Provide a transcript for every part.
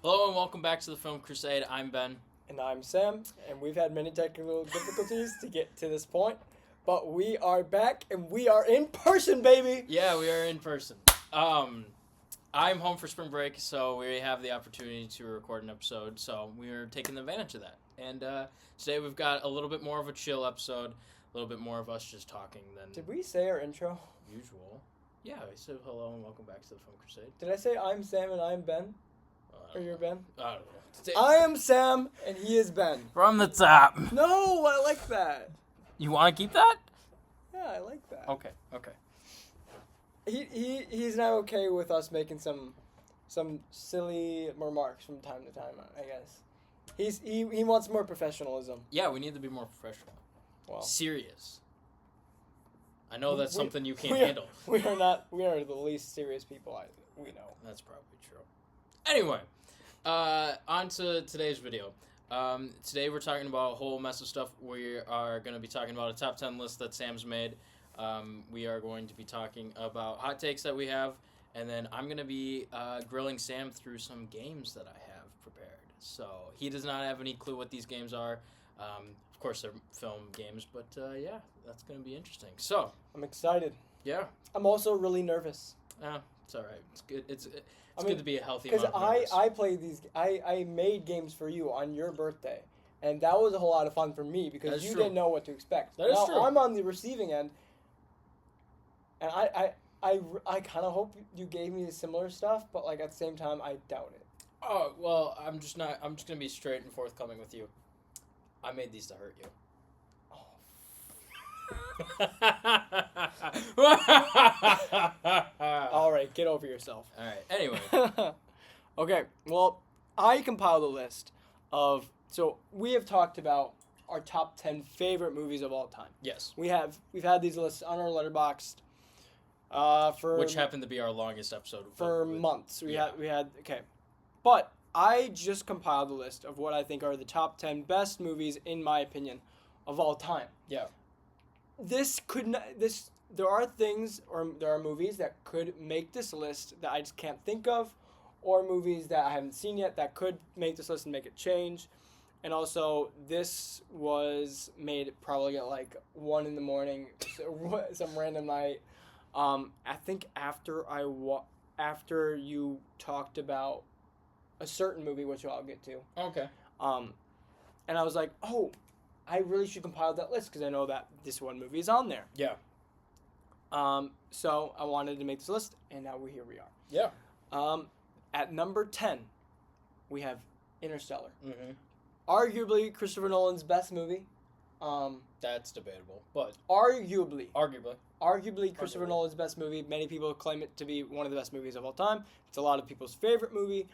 Hello and welcome back to the film Crusade. I'm Ben. And I'm Sam, and we've had many technical difficulties to get to this point, but we are back and we are in person, baby! Yeah, we are in person. I'm home for spring break, so we have the opportunity to record an episode, so we're taking advantage of that. And today we've got a little bit more of a chill episode, a little bit more of us just talking than Did we say our intro? usual. Yeah, we said hello and welcome back to the film Crusade. Did I say I'm Sam and I'm Ben? Or you're Ben? I don't know. I am Sam and he is Ben. From the top. No, I like that. You want to keep that? Yeah, I like that. Okay. He's not okay with us making some silly remarks from time to time, I guess. He wants more professionalism. Yeah, we need to be more professional. Well, Serious. I know that's something you can't we handle. We are the least serious people we know. That's probably true. Anyway, on to today's video. Today we're talking about a whole mess of stuff. We are going to be talking about a top 10 list that Sam's made. We are going to be talking about hot takes that we have. And then I'm going to be grilling Sam through some games that I have prepared. So he does not have any clue what these games are. Of course, they're film games. But yeah, that's going to be interesting. So I'm excited. yeah. I'm also really nervous. It's all right. It's good. It's good to be a healthy because amount of nervous. I played these. I made games for you on your birthday, and that was a whole lot of fun for me because you didn't know what to expect. That is now, true. I'm on the receiving end, and I kind of hope you gave me similar stuff, but like at the same time, I doubt it. Oh well, I'm just gonna be straight and forthcoming with you. I made these to hurt you. All right, get over yourself. All right. Anyway. Okay, well, I compiled a list of. So we have talked about our top 10 favorite movies of all time. Yes. We've had these lists on our Letterboxd. For Which happened to be our longest episode. for months. We had okay, but I just compiled a list of what I think are the top 10 best movies in my opinion of all time. Yeah. There are things or there are movies that could make this list that I just can't think of, or movies that I haven't seen yet that could make this list and make it change. And also, this was made probably at like 1 a.m, some random night. I think after you talked about a certain movie, which I'll get to. Okay. And I was like, oh, I really should compile that list because I know that this one movie is on there. Yeah. So I wanted to make this list, and now here we are. Yeah. At number 10, we have Interstellar. Mm-hmm. Arguably Christopher Nolan's best movie. That's debatable, but Arguably Christopher Arguably. Nolan's best movie. Many people claim it to be one of the best movies of all time. It's a lot of people's favorite movie.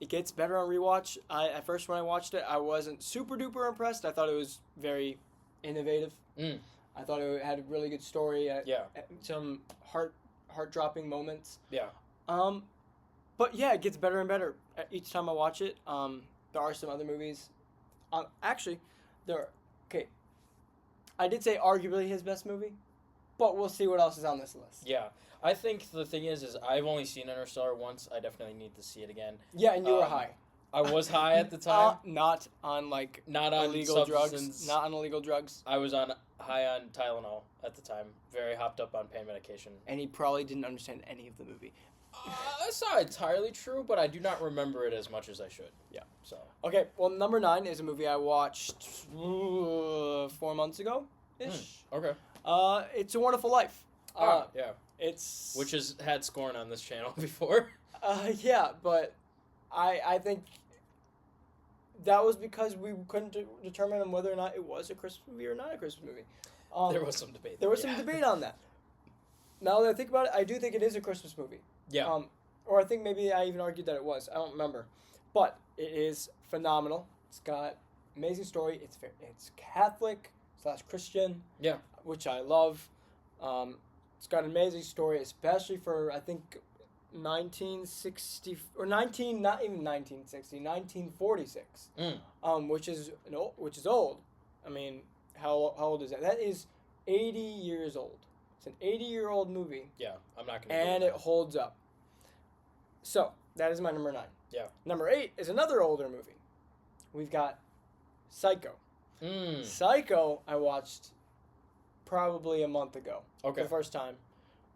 It gets better on rewatch. At first, when I watched it, I wasn't super duper impressed. I thought it was very innovative. I thought it had a really good story. Some heart-dropping moments. Yeah. But yeah, it gets better and better each time I watch it. There are some other movies. Actually, okay. I did say arguably his best movie, but we'll see what else is on this list. Yeah. I think the thing is I've only seen Interstellar once. I definitely need to see it again. Yeah, and you were high. I was high at the time. Not on not on illegal substance. drugs. Not on illegal drugs. I was high on Tylenol at the time. Very hopped up on pain medication. And he probably didn't understand any of the movie. That's not entirely true, but I do not remember it as much as I should. Yeah. So. Okay, well, number 9 is a movie I watched 4 months ago ish. Okay. It's A Wonderful Life. Yeah. It's which has had scorn on this channel before. Yeah, but I think that was because we couldn't determine on whether or not it was a Christmas movie or not a Christmas movie. There was some debate. There was some debate on that. Now that I think about it, I do think it is a Christmas movie. Yeah. Or I think maybe I even argued that it was. I don't remember. But it is phenomenal. It's got amazing story. It's Catholic / Christian. Yeah. Which I love. It's got an amazing story, especially for, I think, 1960, or 1946. Which is old. I mean, how old is that? That is 80 years old. It's an 80-year-old movie. Yeah, I'm not going to. And it holds up. So, That is my number 9. Yeah. Number 8 is another older movie. We've got Psycho. Psycho I watched probably a month ago. Okay. For the first time.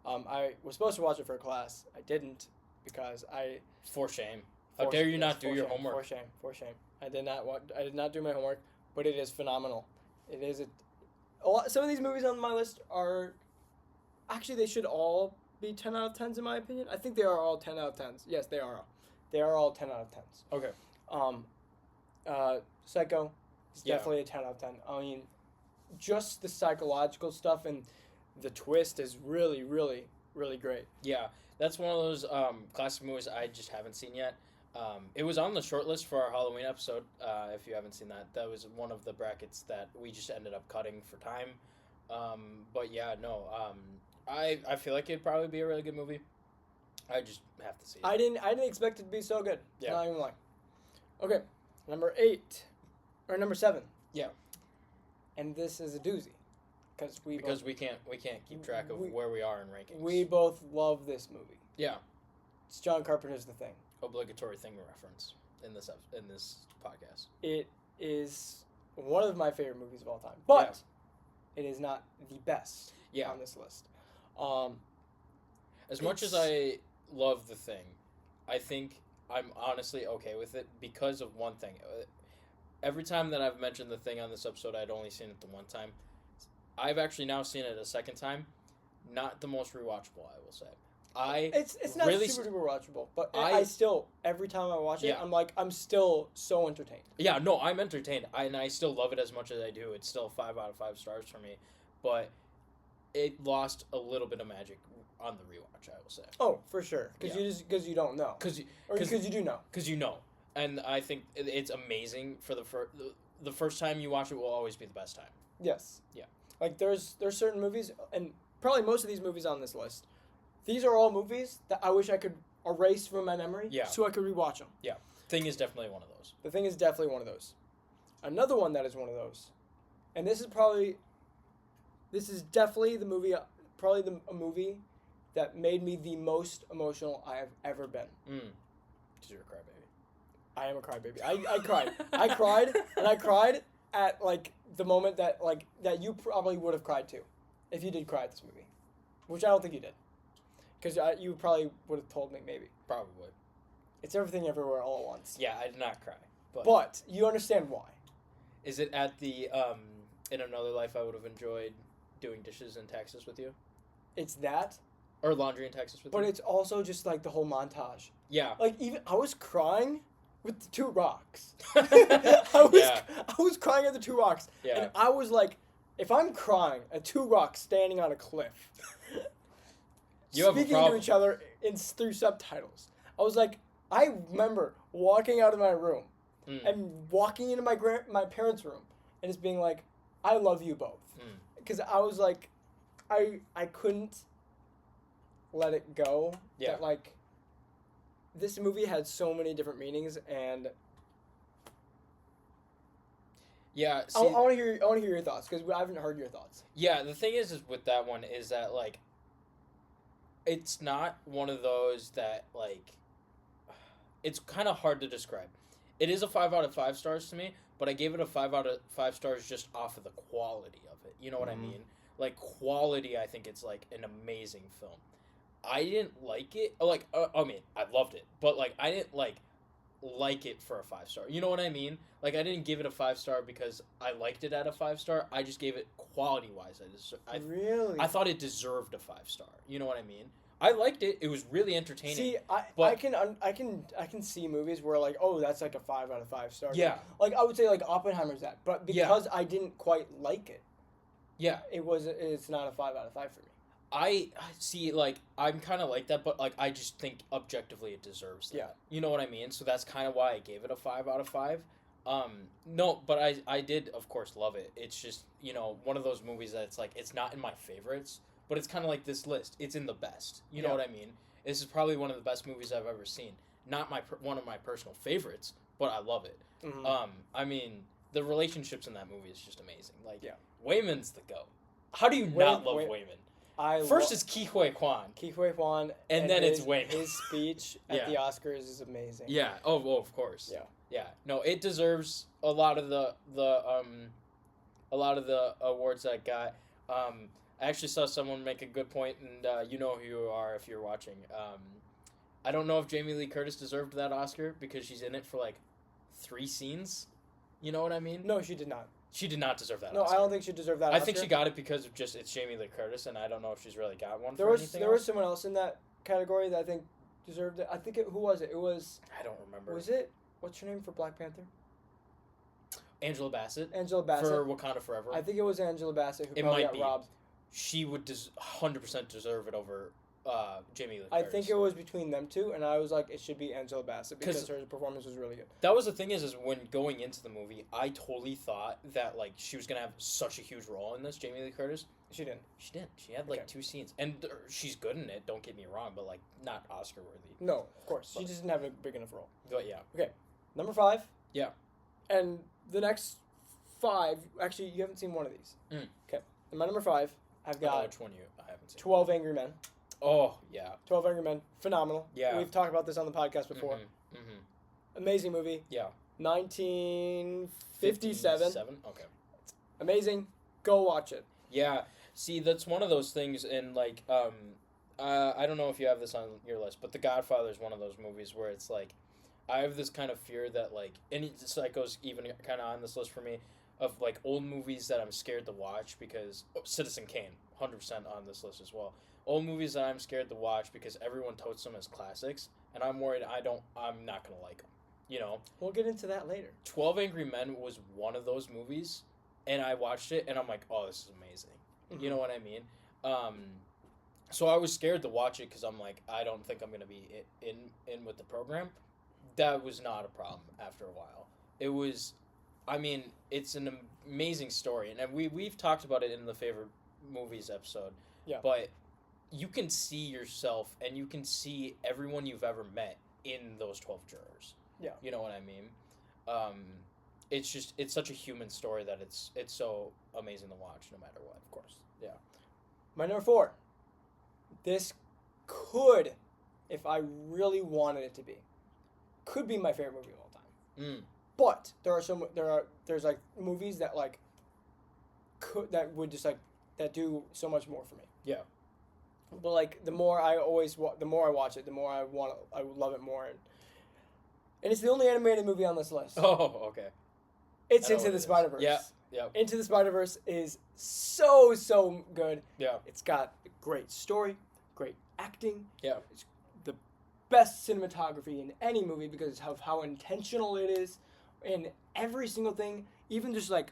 I was supposed to watch it for a class. I didn't because I... For shame. How dare you not do your homework? For shame. I did not do my homework, but it is phenomenal. It is a lot. Some of these movies on my list are... Actually, they should all be 10 out of 10s in my opinion. I think they are all 10 out of 10s. Yes, they are. They are all 10 out of 10s. Okay. Psycho is definitely a 10 out of 10. I mean, just the psychological stuff and the twist is really, really, really great. Yeah, that's one of those classic movies I just haven't seen yet. It was on the short list for our Halloween episode. If you haven't seen that, that was one of the brackets that we just ended up cutting for time. But yeah, no. I feel like it'd probably be a really good movie. I just have to see it. I didn't expect it to be so good. Yeah. Not even lying. Okay, number 7. Yeah. And this is a doozy, because we can't keep track of where we are in rankings. We both love this movie. Yeah. It's John Carpenter's The Thing. Obligatory thing reference in this podcast. It is one of my favorite movies of all time, but it is not the best on this list. As much as I love The Thing, I think I'm honestly okay with it because of one thing. Every time that I've mentioned The Thing on this episode, I'd only seen it the one time. I've actually now seen it a second time. Not the most rewatchable, I will say. It's not really super duper watchable, but I still, every time I watch it, I'm still so entertained. Yeah, no, I'm entertained, and I still love it as much as I do. It's still 5 out of 5 stars for me, but it lost a little bit of magic on the rewatch, I will say. Oh, for sure, because you don't know, because you do know, because you know, and I think it's amazing for the first time you watch it will always be the best time. Yes. Yeah. Like there's certain movies, and probably most of these movies on this list. These are all movies that I wish I could erase from my memory so I could rewatch them. Yeah. Thing is definitely one of those. The Thing is definitely one of those. Another one that is one of those, and this is definitely the movie, a movie that made me the most emotional I have ever been. Because you're a crybaby. I am a crybaby. I cried. I cried, and I cried at, like, the moment that you probably would have cried too, if you did cry at this movie. Which I don't think you did. Because you probably would have told me, maybe. Probably. It's Everything Everywhere All at Once. Yeah, I did not cry. But you understand why. Is it at the, in another life I would have enjoyed doing dishes in Texas with you? It's that. Or laundry in Texas with you? But it's also just, like, the whole montage. Yeah. Like, even, I was crying with the 2 rocks. I was crying at the 2 rocks. Yeah. And I was like, if I'm crying at 2 rocks standing on a cliff... speaking to each other through subtitles. I was like, I remember walking out of my room and walking into my parents' room and just being like, I love you both. Because I was like, I couldn't let it go. Yeah. That, like, this movie had so many different meanings, and yeah, I want to hear your thoughts, because I haven't heard your thoughts. Yeah, the thing is with that one is that, like, it's not one of those that, like, it's kind of hard to describe. It is a 5 out of 5 stars to me, but I gave it a 5 out of 5 stars just off of the quality of it. You know what I mean? Like, quality, I think it's, like, an amazing film. I didn't like it. Like, I mean, I loved it, but, like, I didn't, like it for a 5 star. You know what I mean? Like, I didn't give it a 5 star because I liked it at a 5 star. I just gave it quality-wise. Really? I thought it deserved a 5 star. You know what I mean? I liked it. It was really entertaining. See, I can see movies where, like, oh, that's like a 5 out of 5 stars. Yeah. Like, I would say, like, Oppenheimer's that, but because I didn't quite like it. Yeah. It's not a 5 out of 5 for me. I see, like, I'm kind of like that, but, like, I just think objectively it deserves that. Yeah. You know what I mean? So that's kind of why I gave it a 5 out of 5. No, but I did, of course, love it. It's just, you know, one of those movies that it's like, it's not in my favorites, but it's kind of like this list. It's in the best. You know what I mean? This is probably one of the best movies I've ever seen. Not one of my personal favorites, but I love it. Mm-hmm. I mean, the relationships in that movie is just amazing. Like, Wayman's the GOAT. How do you not love Wayman? First is Ke Huy Quan. Ke Huy Quan, And then it's Wayne. His speech at the Oscars is amazing. Yeah. Oh, of course. Yeah. Yeah. No, it deserves a lot of the awards that it got. I actually saw someone make a good point, and you know who you are if you're watching. I don't know if Jamie Lee Curtis deserved that Oscar because she's in it for like 3 scenes. You know what I mean? No, she did not. She did not deserve that. No, Oscar. I don't think she deserved that. I think she got it because of just it's Jamie Lee Curtis, and I don't know if she's really got one. There was someone else in that category that I think deserved it. I think who was it? It was. I don't remember. Was it? What's her name for Black Panther? Angela Bassett. Angela Bassett for Wakanda Forever. I think it was Angela Bassett who probably got robbed. She would 100% deserve it over Jamie Lee Curtis. I think it was between them two, and I was like, it should be Angela Bassett because her performance was really good. That was the thing is when going into the movie, I totally thought that like she was gonna have such a huge role in this, Jamie Lee Curtis. She didn't. She didn't. She had like 2 scenes, and she's good in it. Don't get me wrong, but like not Oscar worthy. No, of course, she just didn't have a big enough role. But yeah. Okay, number 5. Yeah. And the next 5, actually, you haven't seen one of these. Okay, in my number 5, I've got which one I haven't seen. 12 Angry Men. Oh yeah. 12 Angry Men, phenomenal. Yeah. We've talked about this on the podcast before. Amazing movie. Yeah. 1957. Okay. Amazing. Go watch it. Yeah. See, that's one of those things, and like, I don't know if you have this on your list, but The Godfather is one of those movies where it's like, I have this kind of fear that like, and Psycho's even kind of on this list for me, of like old movies that I'm scared to watch because Citizen Kane, 100% on this list as well. Old movies that I'm scared to watch because everyone totes them as classics, and I'm worried I'm not gonna like them. You know. We'll get into that later. 12 Angry Men was one of those movies, and I watched it, and I'm like, oh, this is amazing. You know what I mean? So I was scared to watch it because I'm like, I don't think I'm gonna be in with the program. That was not a problem after a while. It was, I mean, it's an amazing story, and we've talked about it in the favorite movies episode. Yeah. But you can see yourself, and you can see everyone you've ever met in those 12 jurors. Yeah. You know what I mean? It's such a human story that it's so amazing to watch no matter what. Of course. Yeah. My number 4. This could, if I really wanted it to be, could be my favorite movie of all time. But there's like movies that like would just like that do so much more for me. Yeah. But like the more I watch it, the more I love it more. And it's the only animated movie on this list. Oh, okay. It's Into the Spider-Verse. Yeah. Yeah. Into the Spider-Verse is so good. Yeah. It's got a great story, great acting. Yeah. It's the best cinematography in any movie because of how intentional it is in every single thing. Even just like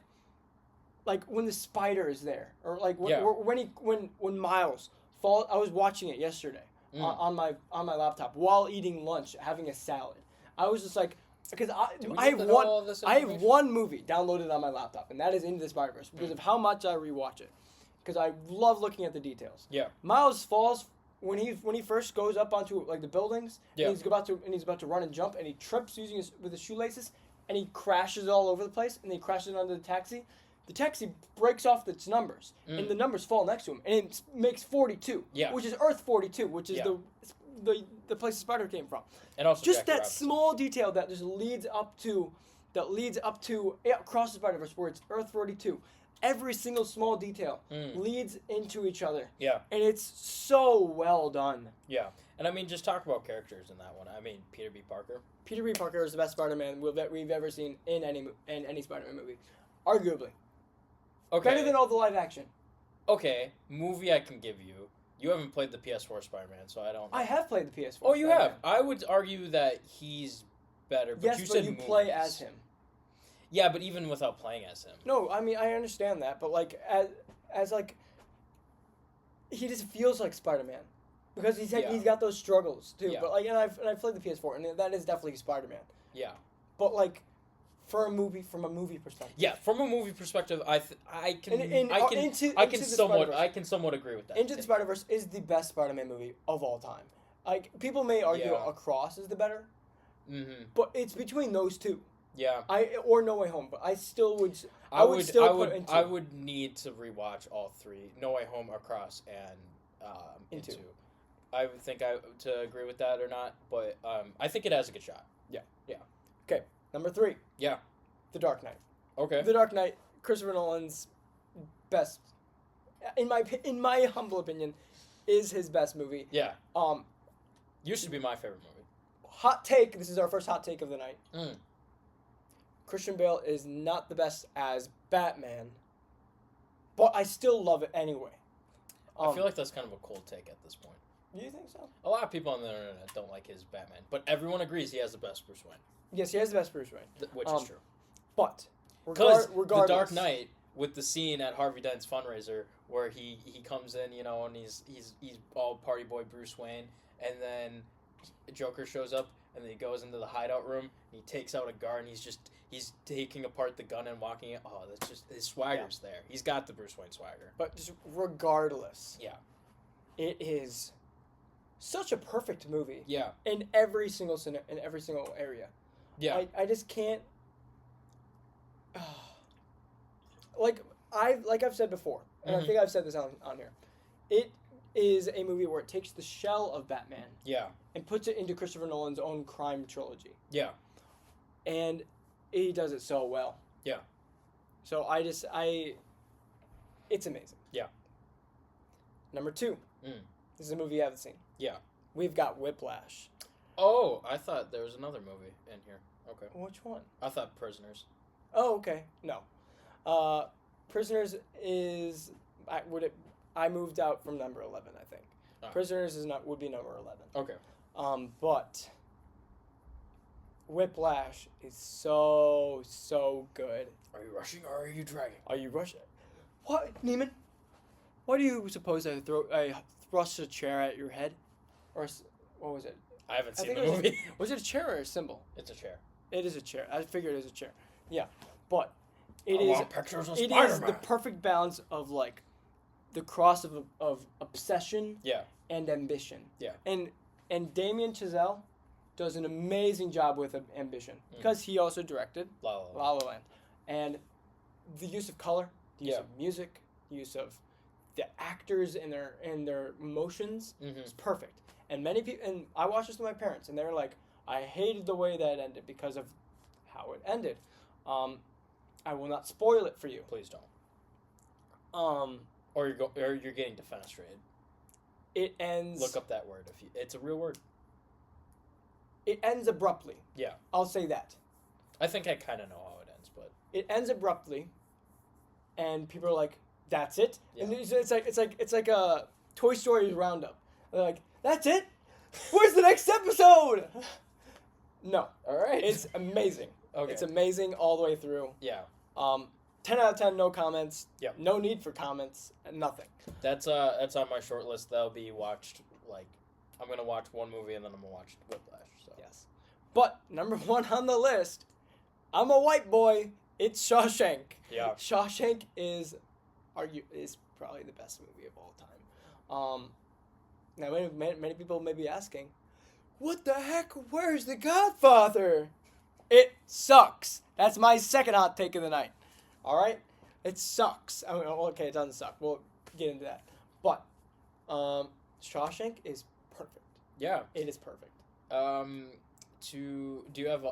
when the spider is there, or like when Miles falls. I was watching it yesterday on my laptop while eating lunch, having a salad. I was just like, because I have one movie downloaded on my laptop, and that is Into the Spider-Verse because of how much I rewatch it, because I love looking at the details. Yeah. Miles falls when he first goes up onto like the buildings. Yeah. And he's about to run and jump, and he trips with his shoelaces, and he crashes all over the place, and he crashes onto the taxi. The taxi breaks off its numbers, and the numbers fall next to him, and it makes 42, which is Earth 42, which is the place the spider came from. And also just Jackie that Robinson. small detail that just leads up to across the Spider-Verse where it's Earth 42. Every single small detail leads into each other. Yeah. And it's so well done. Yeah. And I mean, just talk about characters in that one. I mean, Peter B. Parker. Peter B. Parker is the best Spider-Man we've ever seen in any Spider-Man movie. Arguably. Okay. Better than all the live action. Okay. Movie I can give you. You haven't played the PS4 Spider-Man, so I don't know. I have played the PS4 Oh, you Spider-Man. have? I would argue that he's better, but yes, you but said you movies. play as him. Yeah, but even without playing as him. No, I mean, I understand that, but like, as like, he just feels like Spider-Man. Because he's got those struggles, too. Yeah. But like, and I've played the PS4, and that is definitely Spider-Man. Yeah. But like, from a movie perspective. Yeah, from a movie perspective, I can somewhat agree with that. Into the Spider-Verse is the best Spider-Man movie of all time. Like, people may argue Across is the better, but it's between those two. Yeah. Or No Way Home, but I still would. I would need to rewatch all 3: No Way Home, Across, and into. I would think to agree with that or not, but I think it has a good shot. Okay, number 3. Yeah. The Dark Knight. Okay. The Dark Knight, Christopher Nolan's best, in my humble opinion, is his best movie. Yeah. Used to be my favorite movie. Hot take. This is our first hot take of the night. Mm. Christian Bale is not the best as Batman, but I still love it anyway. I feel like that's kind of a cold take at this point. Do you think so? A lot of people on the internet don't like his Batman, but everyone agrees he has the best Bruce Wayne. Yes, he has the best Bruce Wayne, Which is true. But Because regardless, The Dark Knight, with the scene at Harvey Dent's fundraiser where he comes in, and he's all party boy Bruce Wayne, and then Joker shows up, and then he goes into the hideout room, and he takes out a gun, and he's taking apart the gun and walking it. Oh, that's just, his swagger's there. He's got the Bruce Wayne swagger. But just regardless, Yeah. it is such a perfect movie. Yeah. In every single area. Yeah. I just can't. Like I've said before, and I think I've said this on here. It is a movie where it takes the shell of Batman Yeah. and puts it into Christopher Nolan's own crime trilogy. Yeah. And he does it so well. Yeah. So it's amazing. Yeah. Number 2. Mm. This is a movie you haven't seen. Yeah. We've got Whiplash. Oh, I thought there was another movie in here. Okay. Which one? I thought Prisoners. Oh, okay. No. Prisoners is I moved out from number 11, I think. Oh. Prisoners would be number 11. Okay. But Whiplash is so good. Are you rushing or are you dragging? Are you rushing? What, Neiman? Why do you suppose I thrust a chair at your head? Or what was it? I haven't seen think the movie. Was it a chair or a symbol? It's a chair. It is a chair. I figured it was a chair. Yeah, but I want pictures of it Spider-Man. is the perfect balance of like the cross of obsession Yeah. and ambition. Yeah. And Damien Chazelle does an amazing job with ambition because he also directed La La La La Land, and the use of color, the use of music, the use of the actors and their emotions is perfect. And many people, and I watched this with my parents, and they were like, I hated the way that ended because of how it ended. I will not spoil it for you. Please don't. Or you're getting defenestrated. It ends. Look up that word. It's a real word. It ends abruptly. Yeah. I'll say that. I think I kind of know how it ends, but it ends abruptly, and people are like, "That's it." Yeah. And it's like a Toy Story roundup. They're like, "That's it? Where's the next episode?" No. all right. It's amazing. Okay. It's amazing all the way through. Yeah. 10 out of 10, no comments. Yep. No need for comments. Nothing. That's on my short list. That'll be watched. Like, I'm gonna watch one movie and then I'm gonna watch Whiplash. So. Yes. But number 1 on the list, I'm a white boy. It's Shawshank. Yeah. Shawshank is probably the best movie of all time. Now many people may be asking, what the heck? Where's The Godfather? It sucks. That's my second hot take of the night. All right, it sucks. I mean, okay, it doesn't suck. We'll get into that. But Shawshank is perfect. Yeah. It is perfect. Do you have?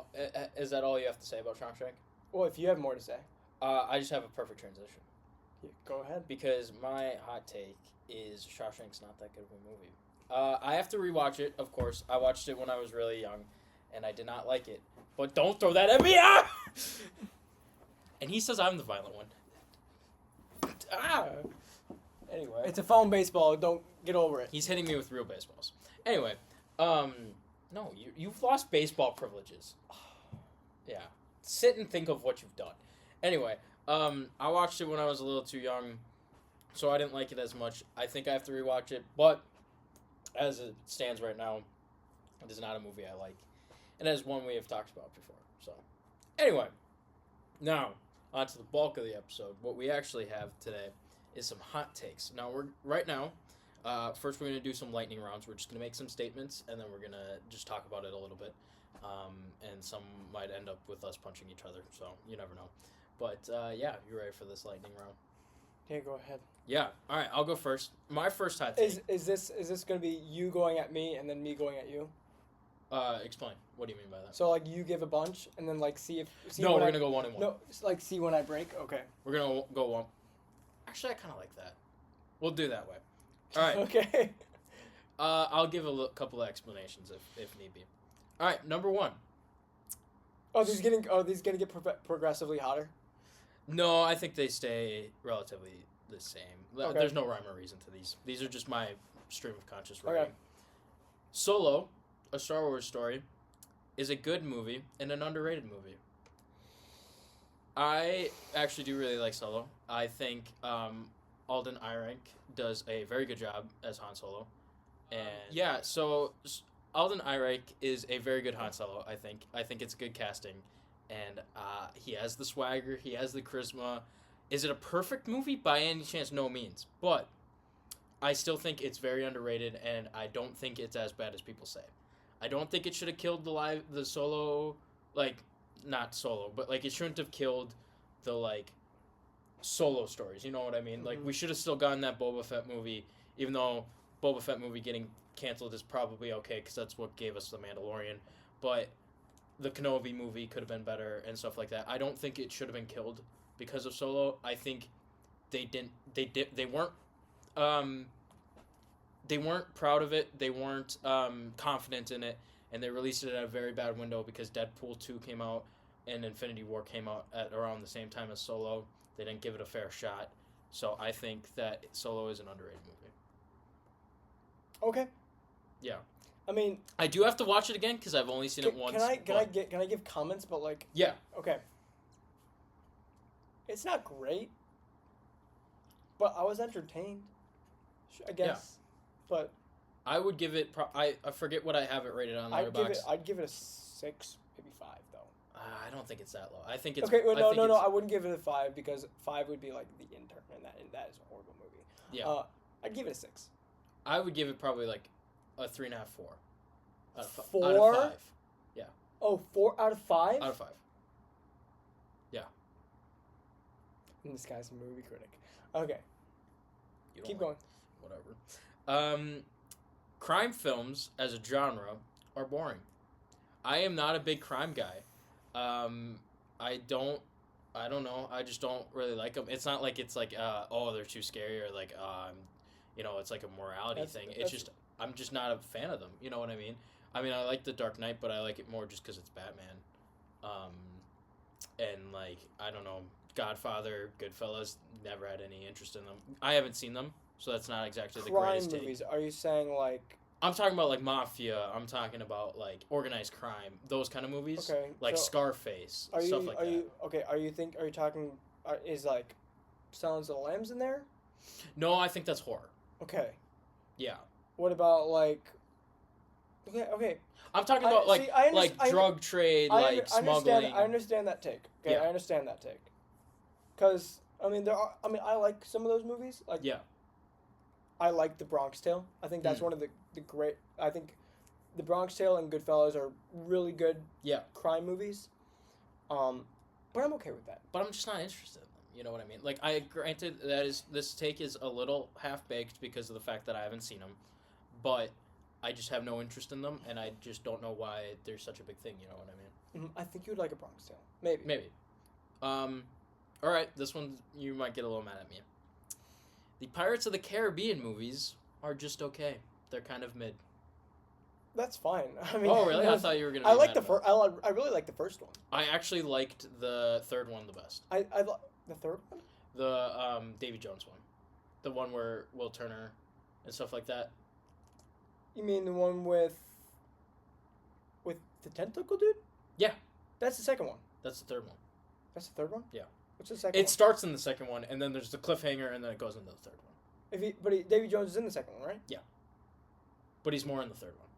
Is that all you have to say about Shawshank? Well, if you have more to say, I just have a perfect transition. yeah, go ahead. Because my hot take is Shawshank's not that good of a movie. I have to rewatch it, of course. I watched it when I was really young, and I did not like it. But don't throw that at me! Ah! And he says I'm the violent one. Ah! Anyway. It's a foam baseball. Don't get over it. He's hitting me with real baseballs. Anyway, no, you've lost baseball privileges. Yeah. Sit and think of what you've done. Anyway, I watched it when I was a little too young, so I didn't like it as much. I think I have to rewatch it, but as it stands right now, it is not a movie I like. And as one we have talked about before. So, anyway, now on to the bulk of the episode. What we actually have today is some hot takes. Now, first we're going to do some lightning rounds. We're just going to make some statements, and then we're going to just talk about it a little bit. And some might end up with us punching each other, so you never know. But, yeah, you ready for this lightning round? Yeah, go ahead. Yeah. All right, I'll go first. My first hot take. Is this gonna be you going at me and then me going at you? Explain. What do you mean by that? So like you give a bunch and then like see No, when we're gonna go 1 and 1. No, like see when I break. Okay. We're gonna go 1. Actually, I kind of like that. We'll do that way. All right. Okay. I'll give a couple of explanations if need be. All right, number 1. Are these gonna get progressively hotter? No, I think they stay relatively the same. Okay. There's no rhyme or reason to these. These are just my stream of conscious writing. Okay. Solo, a Star Wars story, is a good movie and an underrated movie. I actually do really like Solo. I think Alden Ehrenreich does a very good job as Han Solo. And yeah, so Alden Ehrenreich is a very good Han Solo, I think. I think it's good casting. And he has the swagger, he has the charisma. Is it a perfect movie? By any chance, no means. But I still think it's very underrated, and I don't think it's as bad as people say. I don't think it should have killed the Solo, like, not Solo, but, like, it shouldn't have killed the, like, Solo stories. You know what I mean? Mm-hmm. Like, we should have still gotten that Boba Fett movie, even though Boba Fett movie getting canceled is probably okay, because that's what gave us The Mandalorian. But the Kenobi movie could have been better and stuff like that. I don't think it should have been killed because of Solo. I think they weren't proud of it. They weren't confident in it, and they released it at a very bad window because Deadpool 2 came out and Infinity War came out at around the same time as Solo. They didn't give it a fair shot. So I think that Solo is an underrated movie. Okay. Yeah. I mean, I do have to watch it again because I've only seen it once. Can I give comments? But like, yeah. Okay. It's not great, but I was entertained. I guess. Yeah. But I would give it. I forget what I have it rated on Letterboxd. I'd give it a 6, maybe 5 though. I don't think it's that low. I think it's okay. Well, no. I wouldn't give it a 5 because 5 would be like The Intern, and that is a horrible movie. Yeah. I'd give it a 6. I would give it probably like a 3.5, 4. Out of 4? Out of 5. Yeah. Oh, 4 out of 5? Out of 5. Yeah. And this guy's a movie critic. Okay. Keep going. Whatever. Crime films as a genre are boring. I am not a big crime guy. I don't know. I just don't really like them. It's not like it's like, they're too scary or like, it's like a morality thing. It's just, I'm just not a fan of them. You know what I mean? I mean, I like The Dark Knight, but I like it more just because it's Batman. And like, I don't know, Godfather, Goodfellas, never had any interest in them. I haven't seen them, so that's not exactly the greatest take. Crime movies, are you saying like... I'm talking about like Mafia, I'm talking about like organized crime, those kind of movies. Okay. Like so Scarface, stuff like that. Are you talking, is like Silence of the Lambs in there? No, I think that's horror. Okay. Yeah. What about like... Okay. I'm talking about drug trade, smuggling. I understand that take. Okay, yeah. I understand that take. Because I I like some of those movies. Like, yeah. I like The Bronx Tale. I think that's one of the great. I think The Bronx Tale and Goodfellas are really good. Yeah. Crime movies. But I'm okay with that. But I'm just not interested in them. You know what I mean? Like, granted this take is a little half baked because of the fact that I haven't seen them, but I just have no interest in them, and I just don't know why they're such a big thing. You know what I mean? I think you would like A Bronx Tale. Maybe. All right, this one you might get a little mad at me. The Pirates of the Caribbean movies are just okay. They're kind of mid. That's fine. I mean, oh really? I thought you were gonna. I really like the first one. I actually liked the third one the best. The third one. The Davy Jones one, the one where Will Turner and stuff like that. You mean the one with the tentacle dude? Yeah. That's the second one. That's the third one. That's the third one? Yeah. What's the second one? It starts in the second one, and then there's the cliffhanger, and then it goes into the third one. Davy Jones is in the second one, right? Yeah. But he's more in the third one.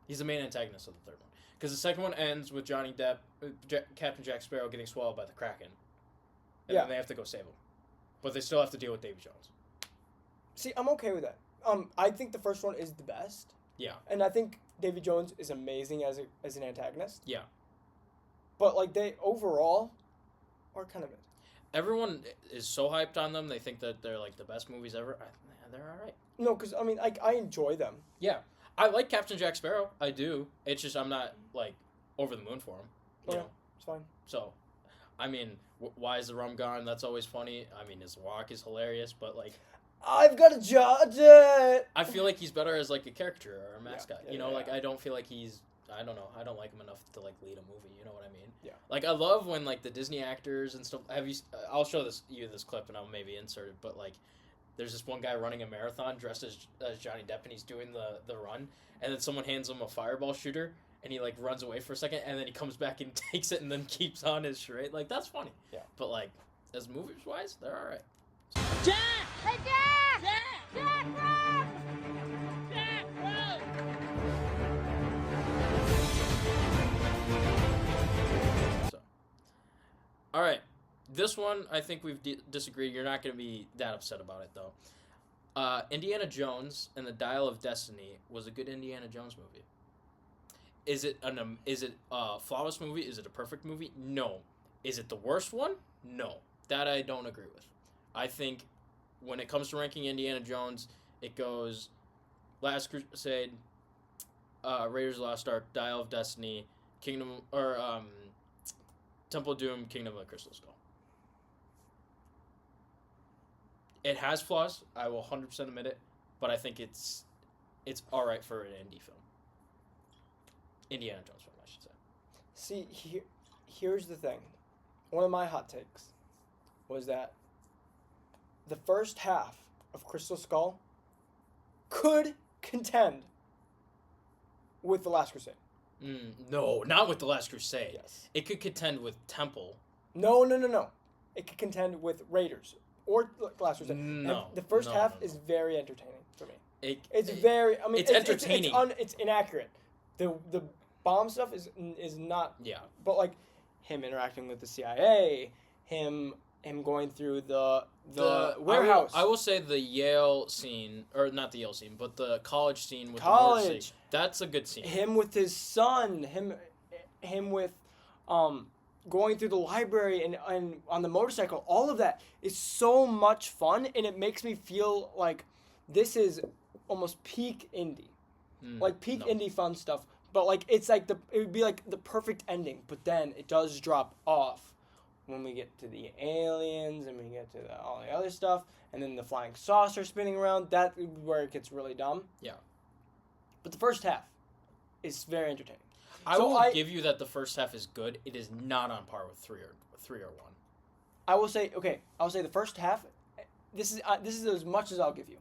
He's the main antagonist of the third one. Because the second one ends with Johnny Depp, Captain Jack Sparrow getting swallowed by the Kraken. And then they have to go save him. But they still have to deal with Davy Jones. See, I'm okay with that. I think the first one is the best. Yeah. And I think Davy Jones is amazing as an antagonist. Yeah. But like they overall are kind of it. everyone is so hyped on them. They think that they're like the best movies ever. They're all right. No, because I mean, I enjoy them. Yeah, I like Captain Jack Sparrow. I do. It's just I'm not like over the moon for him. You know, it's fine. So, I mean, why is the rum gone? That's always funny. I mean, his walk is hilarious, but like, I've got to judge it. I feel like he's better as like a caricature or a mascot. Yeah, you know, yeah. like I don't feel like he's. I don't know. I don't like him enough to like lead a movie. You know what I mean? Yeah. Like I love when like the Disney actors and stuff. Have you? I'll show you this clip and I'll maybe insert it. But like, there's this one guy running a marathon dressed as Johnny Depp and he's doing the run, and then someone hands him a fireball shooter and he like runs away for a second and then he comes back and takes it and then keeps on his charade. Like that's funny. Yeah. But like, as movies wise, they're all right. Jack! Hey, Jack! Jack! Jack, run! Jack, run! So, all right, this one I think we've disagreed. You're not going to be that upset about it though. Indiana Jones and the Dial of Destiny was a good Indiana Jones movie. Is it a flawless movie? Is it a perfect movie? No. Is it the worst one? No. That I don't agree with. I think when it comes to ranking Indiana Jones, it goes Last Crusade, Raiders of the Lost Ark, Dial of Destiny, Temple of Doom, Kingdom of the Crystal Skull. It has flaws. I will 100% admit it, but I think it's all right for an indie film. Indiana Jones film, I should say. See, here's the thing. One of my hot takes was that the first half of Crystal Skull could contend with The Last Crusade. No, not with The Last Crusade. Yes. It could contend with Temple. No. It could contend with Raiders or The Last Crusade. No. And the first half no. is very entertaining for me. It's It's entertaining. It's inaccurate. The bomb stuff is not. Yeah. But like him interacting with the CIA, him going through the warehouse. I will say the Yale scene, or not the Yale scene, but the college scene with the College. morgue scene. That's a good scene. Him with his son. Him with going through the library and on the motorcycle. All of that is so much fun, and it makes me feel like this is almost peak indie, like peak indie fun stuff. But like it's like it would be like the perfect ending, but then it does drop off when we get to the aliens and we get to all the other stuff, and then the flying saucer spinning around. That is where it gets really dumb. Yeah. But the first half is very entertaining. I will give you that the first half is good. It is not on par with three or one. I will say the first half. This is as much as I'll give you.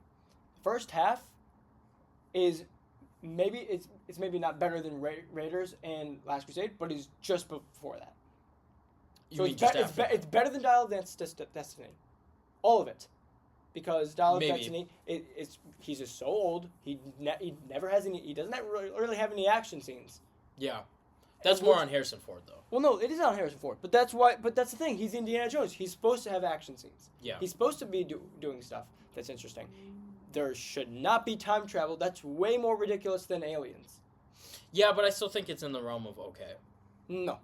First half is maybe it's maybe not better than Raiders and Last Crusade, but it's just before that. So it's better than Dial of Destiny, all of it, because Dial of Destiny he's just so old. He never has any. He doesn't really have any action scenes. Yeah, that's more on Harrison Ford though. Well, no, it is on Harrison Ford, but that's why. But that's the thing. He's Indiana Jones. He's supposed to have action scenes. Yeah, he's supposed to be doing stuff that's interesting. There should not be time travel. That's way more ridiculous than Aliens. Yeah, but I still think it's in the realm of okay. No.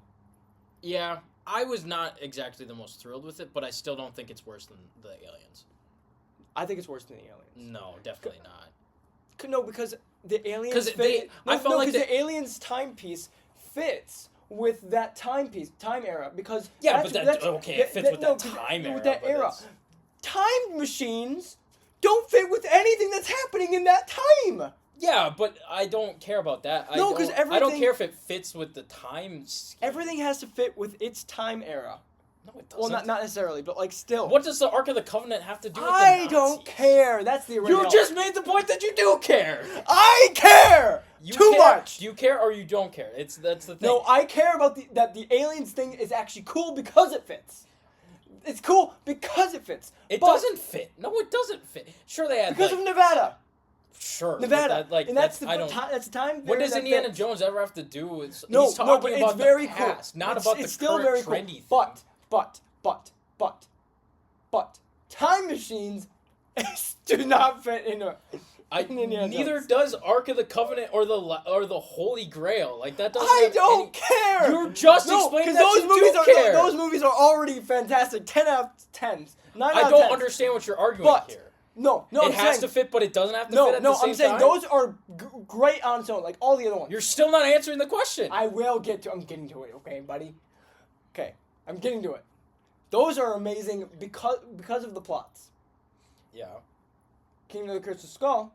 Yeah, I was not exactly the most thrilled with it, but I still don't think it's worse than the Aliens. I think it's worse than the Aliens. No, definitely not. No, because the Aliens. The Aliens timepiece fits with that time era. Because it fits with that time era. With that era, time machines don't fit with anything that's happening in that time. Yeah, but I don't care about that. No, because everything. I don't care if it fits with the time scheme. Everything has to fit with its time era. No, it doesn't. Well, not necessarily, but like still. What does the Ark of the Covenant have to do with I don't care. That's the original. You just made the point that you do care. I care too much. Do you care or you don't care? That's the thing. No, I care about that the aliens thing is actually cool because it fits. It's cool because it fits. It doesn't fit. No, it doesn't fit. Sure, they had because of Nevada. Sure, Nevada. And that's the time. What does Indiana Jones ever have to do with? He's but talking it's about very the past, cool. not about the still current very trendy cool. thing. But time machines do not fit Neither does Ark of the Covenant or the Holy Grail. Like that doesn't. I have don't care. You're just explaining that those you movies do are care. those movies are already fantastic. 10 out of 10s. 9 I out of don't 10s. understand what you're arguing But here. No, It I'm has saying, to fit, but it doesn't have to fit at the same I'm saying time? those are great on its own, like all the other ones. You're still not answering the question. I'm getting to it, okay, buddy? Okay, I'm getting to it. Those are amazing because of the plots. Yeah. Kingdom of the Crystal Skull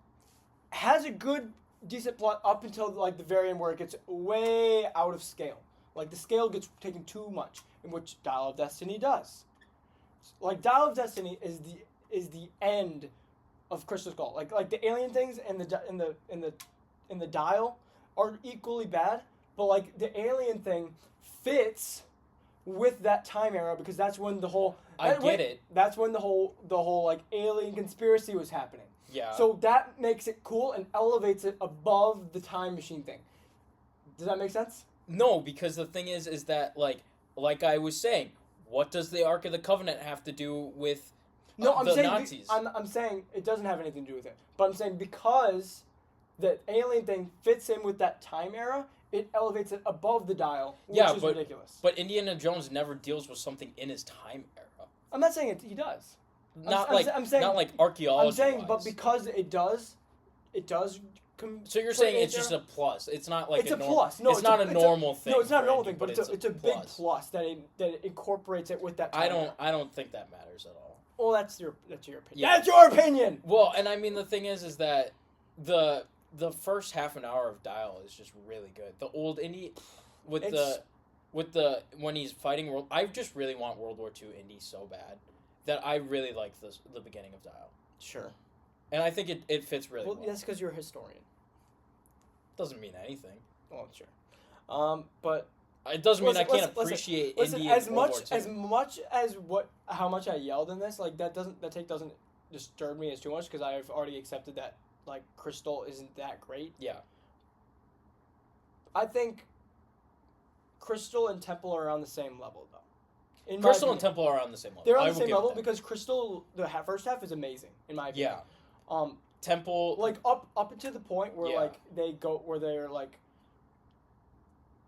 has a good, decent plot up until like the very end where it gets way out of scale. Like the scale gets taken too much, in which Dial of Destiny does. Like Dial of Destiny is the end of Crystal Skull. Like the alien things and the Dial are equally bad, but like the alien thing fits with that time era because that's when the whole that's when the whole like alien conspiracy was happening. Yeah. So that makes it cool and elevates it above the time machine thing. Does that make sense? No, because the thing is that like I was saying, what does the Ark of the Covenant have to do with I'm the saying Nazis? I'm saying it doesn't have anything to do with it. But I'm saying because the alien thing fits in with that time era, it elevates it above the Dial, which is ridiculous. But Indiana Jones never deals with something in his time era. I'm not saying he does. I'm saying not like archaeology. I'm saying, but because it does. So you're saying it's just a plus. It's not like it's a plus. No, it's not a normal thing. No, it's not a for normal Indy, thing, but it's a big plus that it incorporates it with that time era. I don't think that matters at all. Well, that's your opinion. Yeah. That's your opinion. Well, and I mean the thing is that the first half an hour of Dial is just really good. The old Indy with the when he's fighting I just really want World War II Indy so bad that I really like the beginning of Dial. Sure. And I think it fits really well. That's because you're a historian. Doesn't mean anything. Well, sure. But it doesn't mean I can't appreciate Indy as and World much War II. as how much I yelled in this, like that take doesn't disturb me as too much because I've already accepted that like Crystal isn't that great. Yeah. I think Crystal and Temple are on the same level though. Crystal and Temple are on the same level. They're on the same level because Crystal the first half is amazing in my opinion. Yeah. Temple like up to the point where they're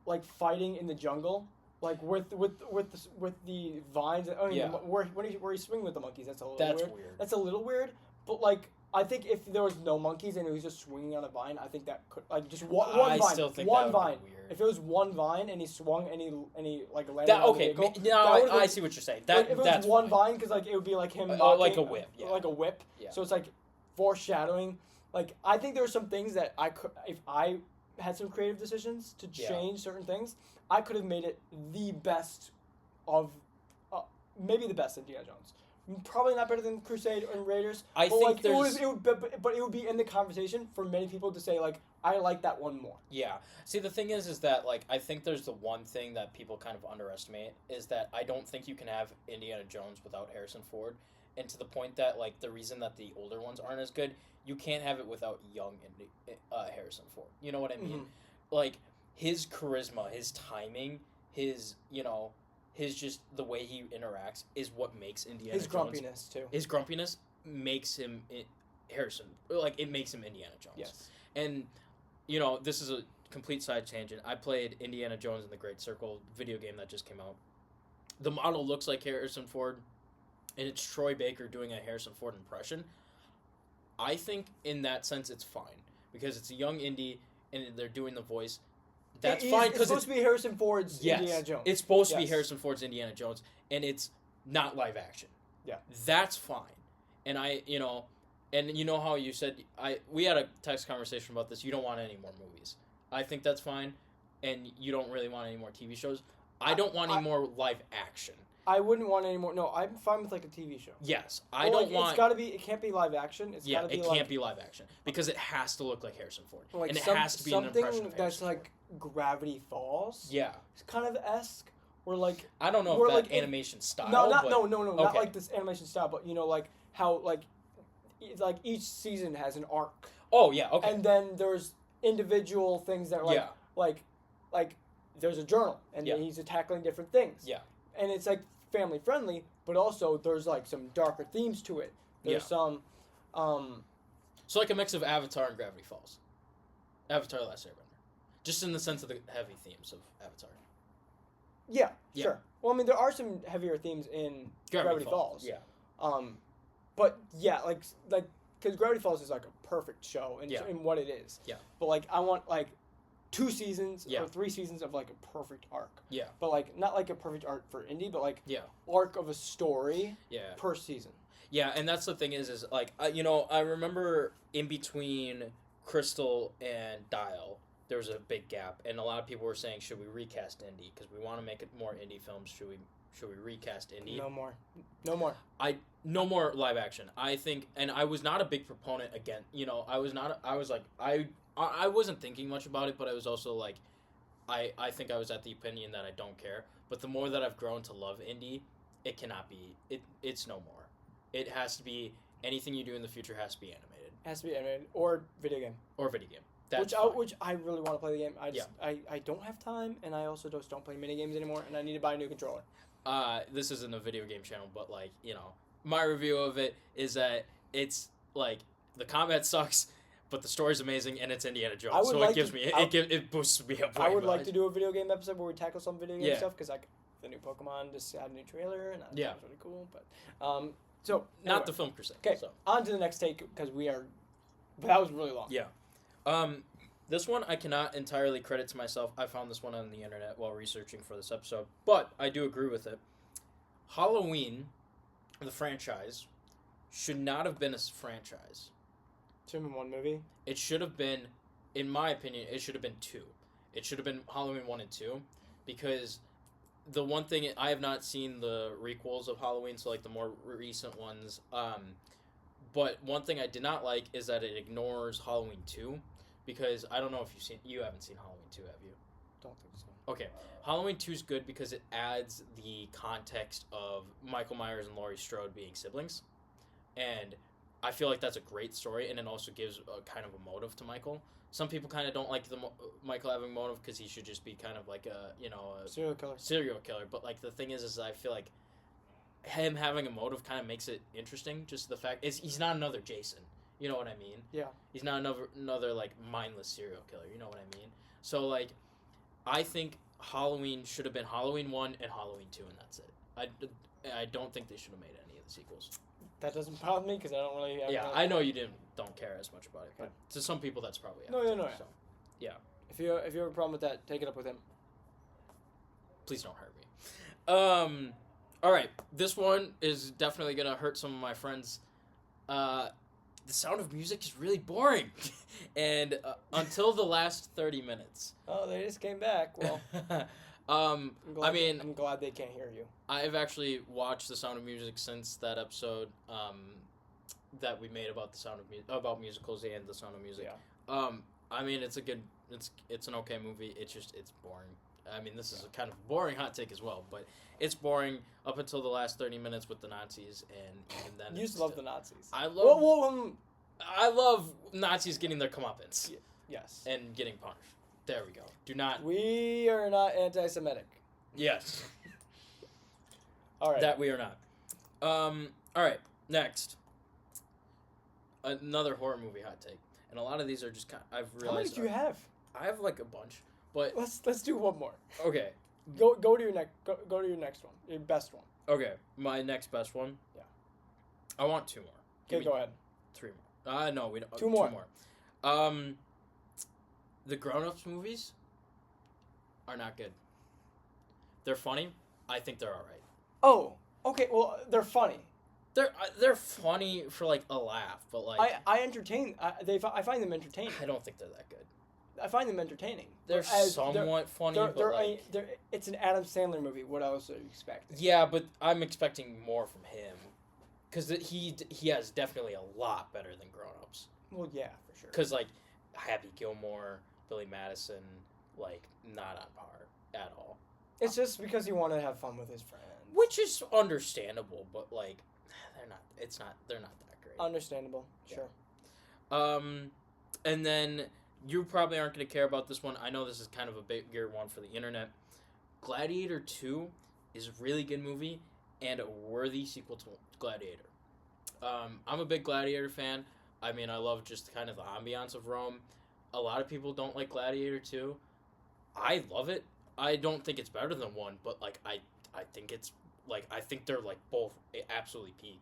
like fighting in the jungle, like with the vines. Oh yeah. Where he's swinging with the monkeys. That's weird. That's a little weird. But like I think if there was no monkeys and he was just swinging on a vine, I think that could like just one vine. I still think one vine. Be weird. If it was one vine and he swung and he like landed on the vehicle, I see what you're saying. If it was one vine, because like it would be like him knocking, like a whip. Yeah. Like a whip. Yeah. So it's like foreshadowing. Like I think there are some things that I could, if I had some creative decisions to change certain things, I could have made it the best of, maybe the best Indiana Jones. Probably not better than Crusade and Raiders. I think like, there's... But it would be in the conversation for many people to say like, I like that one more. Yeah. See, the thing is that like I think there's the one thing that people kind of underestimate is that I don't think you can have Indiana Jones without Harrison Ford. And to the point that, like, the reason that the older ones aren't as good, you can't have it without young Harrison Ford. You know what I mean? Mm-hmm. Like, his charisma, his timing, his just the way he interacts is what makes Indiana Jones. His grumpiness, too. His grumpiness makes him Harrison. Like, it makes him Indiana Jones. Yes. And, this is a complete side tangent. I played Indiana Jones and the Great Circle video game that just came out. The model looks like Harrison Ford. And it's Troy Baker doing a Harrison Ford impression. I think in that sense it's fine because it's a young indie and they're doing the voice. That's fine because it's supposed to be Harrison Ford's Indiana Jones. It's supposed to be Harrison Ford's Indiana Jones, and it's not live action. Yeah, that's fine. And and you know how you said we had a text conversation about this. You don't want any more movies. I think that's fine, and you don't really want any more TV shows. I don't want any more live action. I wouldn't want any more. No, I'm fine with like a TV show. Yes, I don't want. It's got to be. It can't be live action. It can't be live action because it has to look like Harrison Ford, and it has to be an impression of Harrison that's like Gravity Falls. Yeah, it's kind of esque. Or like I don't know if that animation style. No, not like this animation style, but like how like each season has an arc. Oh yeah, okay. And then there's individual things that are like there's a journal and he's tackling different things. Yeah, and it's like family friendly, but also there's like some darker themes to it. There's some So like a mix of Avatar and Gravity Falls. Avatar: The Last Airbender. Just in the sense of the heavy themes of Avatar. Yeah, Yeah. sure. Well, I mean, there are some heavier themes in Gravity Falls. Yeah. But yeah, like because Gravity Falls is like a perfect show in, Yeah. in what it is. Yeah. But like I want like 2 seasons Yeah. or 3 seasons of like a perfect arc. Yeah. But like not like a perfect arc for indie, but like Yeah. arc of a story Yeah. per season. Yeah, and that's the thing is like you know, I remember in between Crystal and Dial, there was a big gap, and a lot of people were saying, should we recast Indy because we want to make it more indie films? Should we recast Indy? No more. No more. No more live action. I think, and I was not a big proponent again. You know, I was not. I was like, I wasn't thinking much about it, but I was also like, I think I was at the opinion that I don't care. But the more that I've grown to love indie, it cannot be. It's no more. It has to be anything you do in the future has to be animated It has to be animated or video game. or video game. That's Which I really want to play the game. I don't have time, and I also just don't play mini games anymore, and I need to buy a new controller. This isn't a video game channel, but like, you know, my review of it is that it's like the combat sucks, but the story's amazing and it's Indiana Jones, so like it gives me it boosts me up. I would like to do a video game episode where we tackle some video game Yeah. stuff because like the new Pokemon just had a new trailer and that Yeah. was really cool. But so Not anyway. the film Crusade. Okay, So. on to the next take because we are. But that was really long. Yeah. This one I cannot entirely credit to myself. I found this one on the internet while researching for this episode, but I do agree with it. Halloween, the franchise, should not have been a franchise. Should have been one movie. It should have been, in my opinion, it should have been 2. It should have been Halloween 1 and 2, because the one thing, I have not seen the requels of Halloween, so like the more recent ones, but one thing I did not like is that it ignores Halloween 2, because I don't know if you haven't seen Halloween 2, have you? Don't think so. Okay, Halloween 2 is good because it adds the context of Michael Myers and Laurie Strode being siblings, and I feel like that's a great story, and it also gives a kind of a motive to Michael. Some people kind of don't like the Michael having motive because he should just be kind of like a serial killer. But like the thing is I feel like him having a motive kind of makes it interesting. Just the fact is he's not another Jason. You know what I mean? Yeah. He's not another like mindless serial killer. You know what I mean? So like, I think Halloween should have been Halloween 1 and Halloween 2, and that's it. I don't think they should have made any of the sequels. That doesn't bother me because I don't really. I know you don't care as much about it, but to some people that's probably No. So, If you have a problem with that, take it up with him. please don't hurt me. All right, this one is definitely gonna hurt some of my friends. The Sound of Music is really boring, and until the last 30 minutes. Oh, they just came back. Well, I'm glad they can't hear you. I've actually watched The Sound of Music since that episode that we made about about musicals and The Sound of Music. Yeah. I mean, it's an okay movie. It's boring. I mean, this is a kind of boring hot take as well, but it's boring up until the last 30 minutes with the Nazis, and even then. You used to love the Nazis. I love. Well, I love Nazis getting their comeuppance. yes. And getting punished. There we go. Do not. We are not anti-Semitic. Yes. All right. That we are not. All right. Next. Another horror movie hot take, and a lot of these are just I've realized. How many do you have? I have like a bunch, but Let's do one more. okay. Go to your go to your next one. Your best one. Okay, my next best one. Yeah. I want 2 more. Okay, go ahead. 3 more. No, we don't. 2 more. 2 more. The grown-ups movies are not good. They're funny. I think they're all right. Oh, okay. Well, they're funny. They're funny for like a laugh, but like I entertain. I find them entertaining. I don't think they're that good. I find them entertaining. They're somewhat funny, but like, it's an Adam Sandler movie. What else are you expecting? yeah, but I'm expecting more from him, because he has definitely a lot better than Grown Ups. Well, yeah, for sure. Because like Happy Gilmore, Billy Madison, like not on par at all. It's just because he wanted to have fun with his friends. Which is understandable, but like they're not that great. Understandable, Yeah. sure. And then you probably aren't going to care about this one. I know this is kind of a bigger one for the internet. Gladiator 2 is a really good movie and a worthy sequel to Gladiator. I'm a big Gladiator fan. I mean, I love just kind of the ambiance of Rome. A lot of people don't like Gladiator 2. I love it. I don't think it's better than 1, but like I think it's like I think they're like both absolutely peak.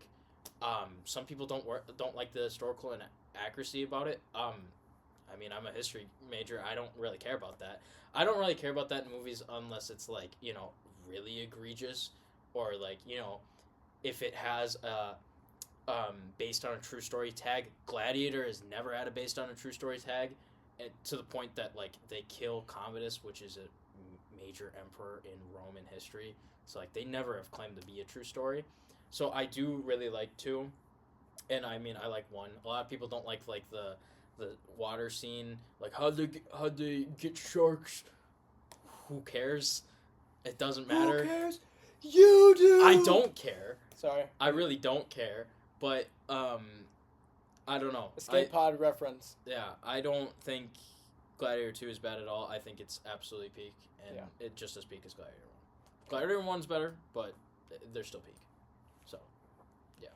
Some people don't like the historical and accuracy about it. I mean, I'm a history major. I don't really care about that. I don't really care about that in movies unless it's like, you know, really egregious, or like, you know, if it has a based on a true story tag. Gladiator has never had a based on a true story tag, and to the point that like they kill Commodus, which is a major emperor in Roman history. So like they never have claimed to be a true story. So I do really like 2, and I mean I like 1. A lot of people don't like the water scene. Like how'd they get sharks? Who cares? It doesn't matter. Who cares? You do. I don't care. Sorry. I really don't care. But I don't know. Escape pod reference. Yeah, I don't think Gladiator 2 is bad at all. I think it's absolutely peak, and it's just as peak as Gladiator 1. Gladiator 1's better, but they're still peak. So, yeah.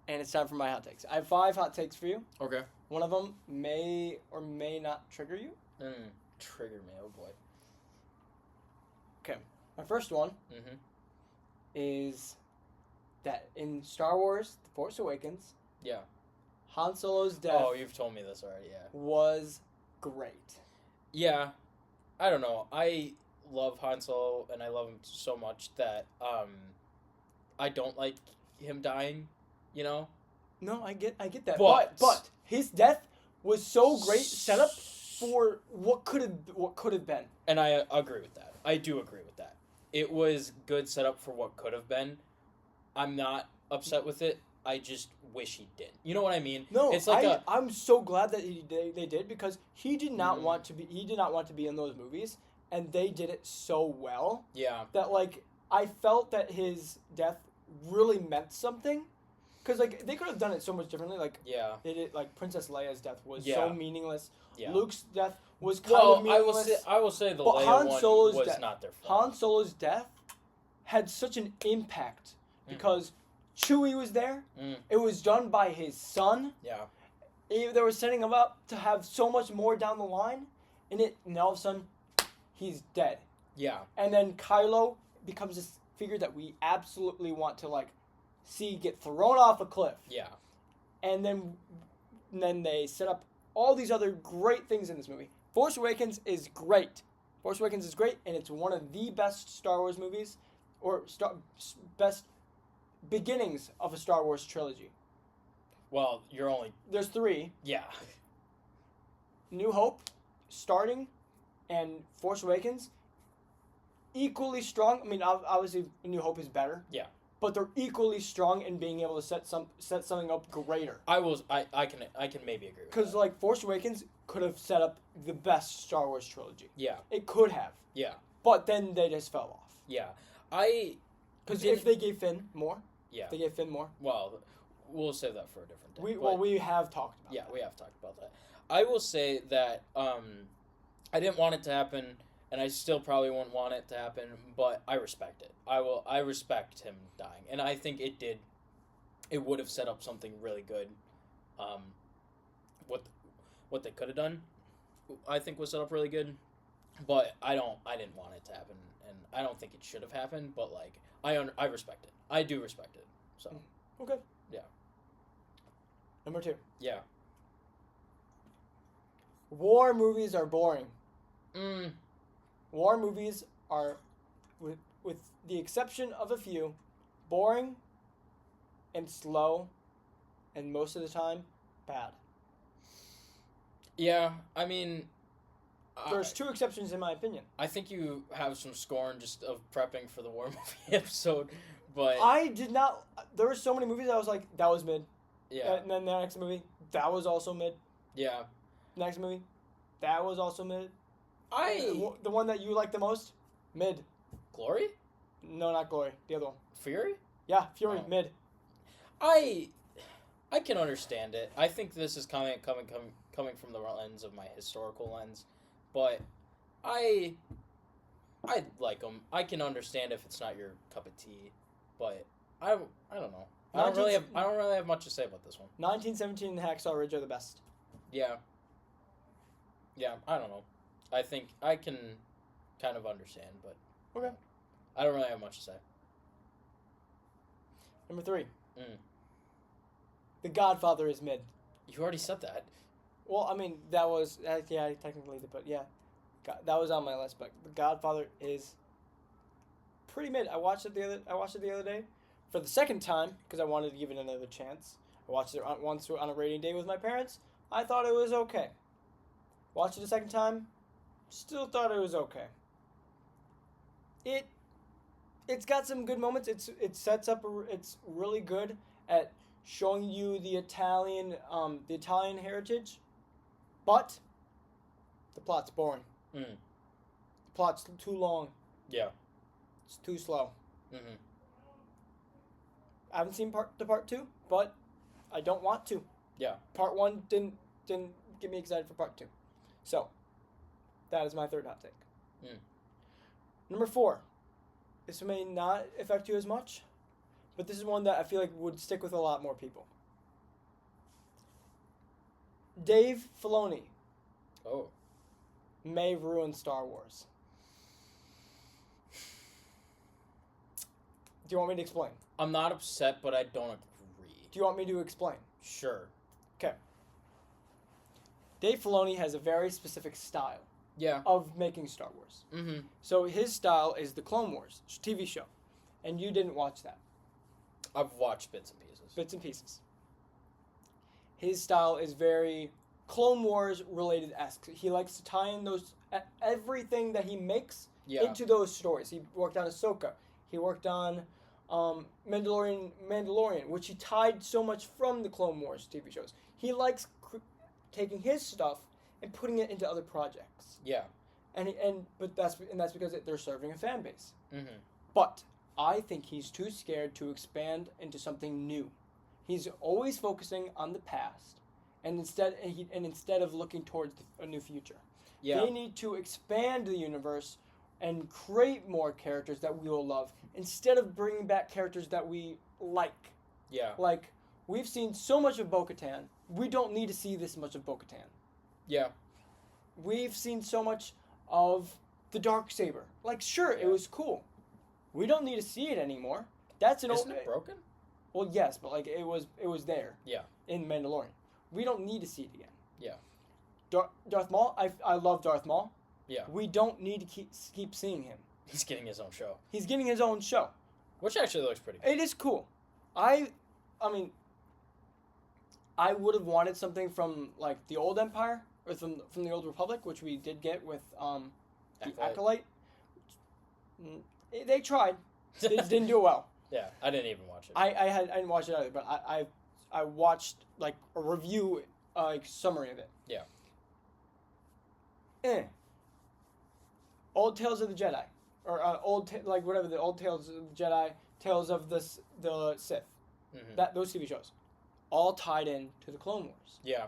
And it's time for my hot takes. I have 5 hot takes for you. Okay. One of them may or may not trigger you. Trigger me, oh boy. Okay. My first one is that in Star Wars The Force Awakens, yeah, Han Solo's death oh, you've told me this already, yeah. was great. Yeah. I don't know. I love Han Solo, and I love him so much that I don't like him dying, you know? No, I get that. But- But his death was so great setup for what could have been. And I agree with that. I do agree with that. It was good setup for what could have been. I'm not upset with it. I just wish he did. You know what I mean? No, it's like I'm so glad that they did, because he did not want to be in those movies, and they did it so well yeah, that like I felt that his death really meant something, because like they could have done it so much differently. Like yeah. they did, like Princess Leia's death was Yeah. so meaningless. Yeah. Luke's death was kind of meaningless. I will say the But Leia Han one Solo's was death- not their fault. Han Solo's death had such an impact because Chewie was there. It was done by his son. Yeah. They were setting him up to have so much more down the line, and all of a sudden, he's dead. Yeah. And then Kylo becomes this figure that we absolutely want to like see get thrown off a cliff. Yeah. And then they set up all these other great things in this movie. Force Awakens is great. Force Awakens is great, and it's one of the best Star Wars movies, or best beginnings of a Star Wars trilogy. Well, you're only There's 3. yeah. New Hope, starting, and Force Awakens, equally strong. I mean, obviously, New Hope is better. Yeah. But they're equally strong in being able to set something up greater. I can maybe agree with Because that. like Force Awakens could have set up the best Star Wars trilogy. Yeah. It could have. Yeah. But then they just fell off. Yeah. Because if they gave Finn more, well, we'll save that for a different day. we have talked about. Yeah, that. we have talked about that. I will say that I didn't want it to happen, and I still probably wouldn't want it to happen, but I respect it. I respect him dying, and I think it did. It would have set up something really good. What they could have done, I think was set up really good, but I didn't want it to happen, and I don't think it should have happened. But like I respect it. I do respect it. So Okay. Yeah. Number 2. yeah. War movies are boring. Mm. War movies are, with the exception of a few, boring and slow, and most of the time, bad. Yeah, I mean, There's 2 exceptions in my opinion. I think you have some scorn just of prepping for the war movie episode, but I did not. There were so many movies I was like, that was mid. yeah, And then the next movie, that was also mid. yeah. Next movie, that was also mid. I The one that you like the most, mid. Glory, No, not Glory. The other one. Fury. Yeah, Fury, Oh. mid. I can understand it. I think this is coming from the lens of my historical lens, but I like them. I can understand if it's not your cup of tea, but I don't know. I don't really have much to say about this one. 1917 and Hacksaw Ridge are the best. Yeah. Yeah, I don't know. I think I can kind of understand, but Okay. I don't really have much to say. Number 3. Mm. The Godfather is mid. You already said that. Well, I mean, that was yeah, technically, but yeah, that was on my list. But The Godfather is pretty mid. I watched it the other day for the second time because I wanted to give it another chance. I watched it once on a rating day with my parents. I thought it was okay. Watched it a second time, still thought it was okay. It's got some good moments. It sets up. It's really good at showing you the Italian heritage, but the plot's boring. Mm. The plot's too long. Yeah. It's too slow. Mm-hmm. I haven't seen part 2, but I don't want to. Yeah. Part 1 didn't get me excited for part 2. So, that is my third hot take. Mm. Number 4. This may not affect you as much, but this is one that I feel like would stick with a lot more people. Dave Filoni Oh. may ruin Star Wars. Do you want me to explain? I'm not upset, but I don't agree. Do you want me to explain? Sure. Okay. Dave Filoni has a very specific style Yeah. of making Star Wars. Mm-hmm. So his style is the Clone Wars TV show, and you didn't watch that. I've watched bits and pieces. Bits and pieces. His style is very Clone Wars related esque. He likes to tie in those everything that he makes into those stories. He worked on Ahsoka. He worked on Mandalorian, which he tied so much from the Clone Wars TV shows. He likes taking his stuff and putting it into other projects. Yeah. But that's because they're serving a fan base. Mm-hmm. But I think he's too scared to expand into something new. He's always focusing on the past, and instead of looking towards a new future. Yeah. They need to expand the universe and create more characters that we will love instead of bringing back characters that we like. Yeah. Like, we've seen so much of Bo-Katan. We don't need to see this much of Bo-Katan. Yeah. We've seen so much of the Darksaber. Like, sure, it was cool. We don't need to see it anymore. Isn't it broken? Well, yes, but like it was there. Yeah. In Mandalorian, we don't need to see it again. Yeah. Darth Maul. I love Darth Maul. Yeah. We don't need to keep seeing him. He's getting his own show. He's getting his own show, which actually looks pretty good. It is cool. I mean, I would have wanted something from like the old Empire or from the old Republic, which we did get with the Acolyte. They tried. They just didn't do well. Yeah, I didn't even watch it. I didn't watch it either, but I watched like a review like summary of it. Yeah. Old Tales of the Jedi, or whatever the Old Tales of the Jedi, Tales of the Sith. Mm-hmm. Those TV shows, all tied in to the Clone Wars. Yeah.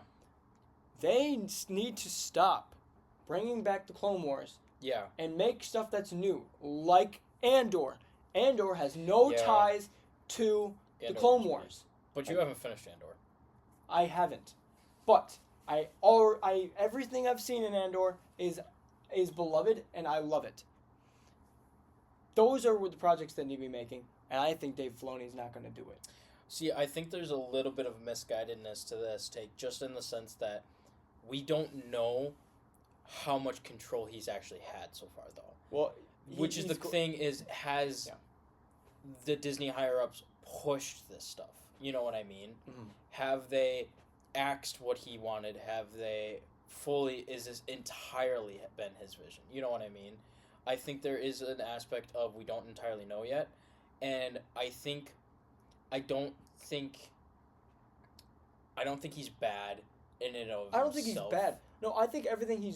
They need to stop bringing back the Clone Wars. Yeah. And make stuff that's new, like Andor. Andor has no ties to the Clone Wars. But you haven't finished Andor. I haven't, but everything I've seen in Andor is beloved, and I love it. Those are the projects that need to be making, and I think Dave Filoni is not going to do it. See, I think there's a little bit of misguidedness to this take, just in the sense that we don't know how much control he's actually had so far, though. Well, has the Disney higher-ups pushed this stuff? You know what I mean? Mm-hmm. Have they axed what he wanted? Have they is this entirely been his vision? You know what I mean? I think there is an aspect of we don't entirely know yet, and I don't think he's bad in and of himself. I don't think he's bad. No, I think everything he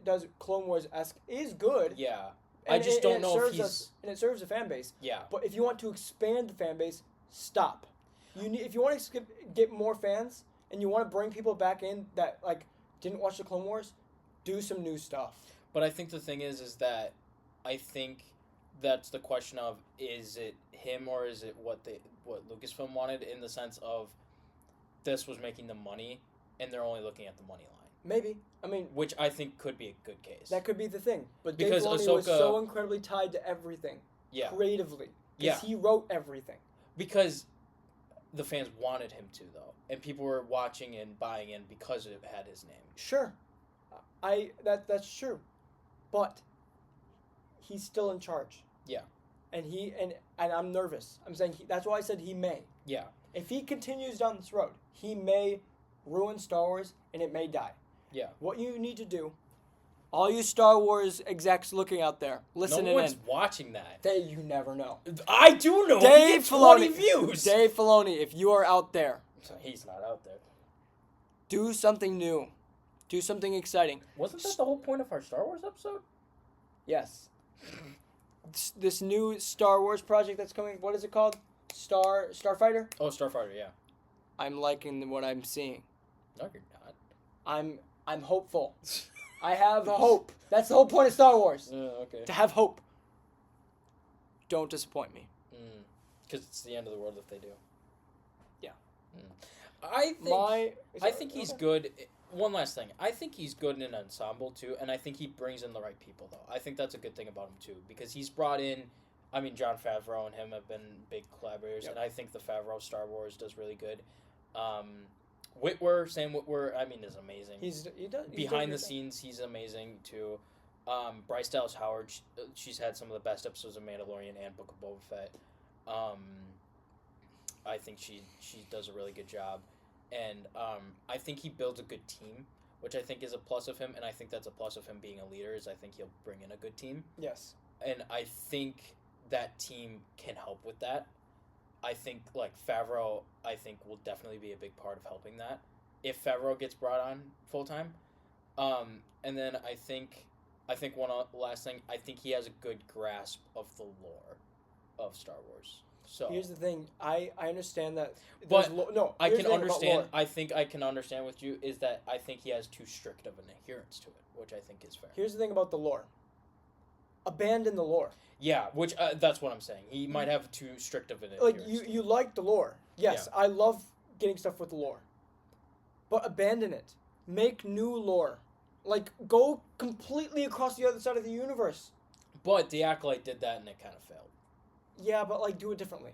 does Clone Wars-esque is good. Yeah. And I just don't know if he's... And it serves the fan base. Yeah. But if you want to expand the fan base, stop. If you want to get more fans, and you want to bring people back in that, like, didn't watch the Clone Wars, do some new stuff. But I think the thing is that I think that's the question of, is it him or is it what Lucasfilm wanted, in the sense of this was making them money and they're only looking at the money line. Maybe. I mean, which I think could be a good case. that could be the thing. But Because Dave Filoni was so incredibly tied to everything. Yeah. Creatively. Yeah. Because he wrote everything. Because the fans wanted him to, though. And people were watching and buying in because it had his name. Sure. That's true. But he's still in charge. Yeah. And I'm nervous. I'm saying that's why I said he may. Yeah. If he continues down this road, he may ruin Star Wars and it may die. Yeah. What you need to do, all you Star Wars execs looking out there, listening no one's in. watching that. You never know. I do know. Dave Filoni. 20 views. Dave Filoni, if you are out there, So he's not out there. do something new. Do something exciting. Wasn't that the whole point of our Star Wars episode? Yes. This new Star Wars project that's coming, what is it called? Starfighter? Oh, Starfighter, yeah. I'm liking what I'm seeing. No, you're not. I'm hopeful. I have a hope. That's the whole point of Star Wars. Okay. To have hope. Don't disappoint me. Because it's the end of the world if they do. Yeah. I think he's good. One last thing. I think he's good in an ensemble, too, and I think he brings in the right people, though. I think that's a good thing about him, too, because he's brought in... I mean, Jon Favreau and him have been big collaborators, and I think the Favreau Star Wars does really good. Sam Witwer, I mean, is amazing. He's Behind the scenes, he's amazing, too. Bryce Dallas Howard, she's had some of the best episodes of Mandalorian and Book of Boba Fett. I think she does a really good job. And I think he builds a good team, which I think is a plus of him, and I think that's a plus of him being a leader, is I think he'll bring in a good team. Yes. And I think that team can help with that. I think, like, Favreau, I think, will definitely be a big part of helping that, if Favreau gets brought on full-time. And then I think one last thing, I think he has a good grasp of the lore of Star Wars. So here's the thing. I understand that. But I here's can the thing about understand. lore. I think I can understand with you is that I think he has too strict of an adherence to it, which I think is fair. Here's the thing about the lore. Abandon the lore. Yeah, which that's what I'm saying. He might have too strict of an Like adherence. you like the lore. Yes, I love getting stuff with the lore. But abandon it. Make new lore. Like, go completely across the other side of the universe. But The Acolyte did that and it kind of failed. Yeah, but, like, do it differently.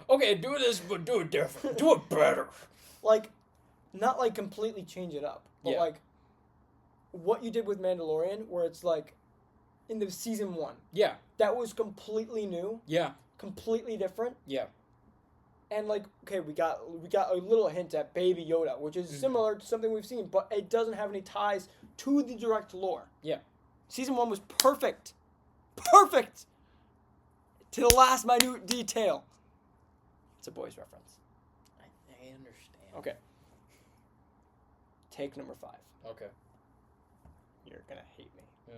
Okay, do this, but do it different. Do it better. Like, not, like, completely change it up. But, like, what you did with Mandalorian, where it's, like, in the season 1. Yeah. That was completely new. Yeah. Completely different. Yeah. And, like, okay, we got a little hint at Baby Yoda, which is similar to something we've seen, but it doesn't have any ties to the direct lore. Yeah. Season 1 was perfect. Perfect! To the last minute detail. It's a boys reference. I understand. Okay. Take number 5. Okay. You're gonna hate me.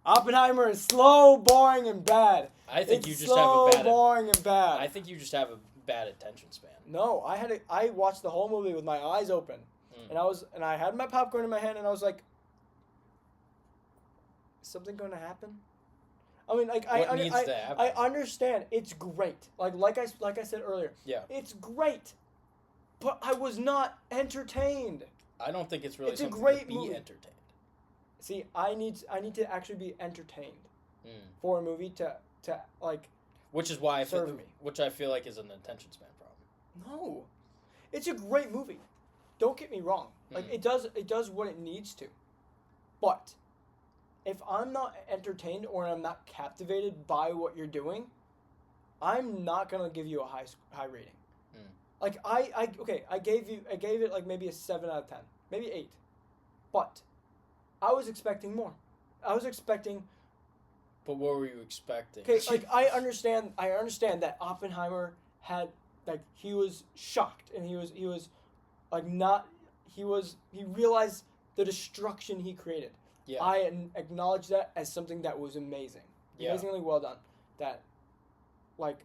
Oppenheimer is slow, boring, and bad. I think it's you just have a bad. boring, and bad. I think you just have a bad attention span. No, I watched the whole movie with my eyes open, and I had my popcorn in my hand, and I was like, is something going to happen? I mean, like, What needs to happen? I understand it's great. Like I said earlier. Yeah. It's great, but I was not entertained. I don't think it's really It's a something great to be movie. entertained. See, I need to actually be entertained for a movie to like. Which is why serve me. Which I feel like is an attention span problem. No, it's a great movie. Don't get me wrong. Like it does what it needs to, but if I'm not entertained or I'm not captivated by what you're doing, I'm not gonna give you a high rating. Like I gave it like maybe a 7 out of 10, maybe 8, but I was expecting more. I was expecting. But what were you expecting? Okay, like I understand that Oppenheimer had like he was shocked and he was like not he realized the destruction he created. Yeah. I acknowledge that as something that was amazing. Yeah. Amazingly well done. That like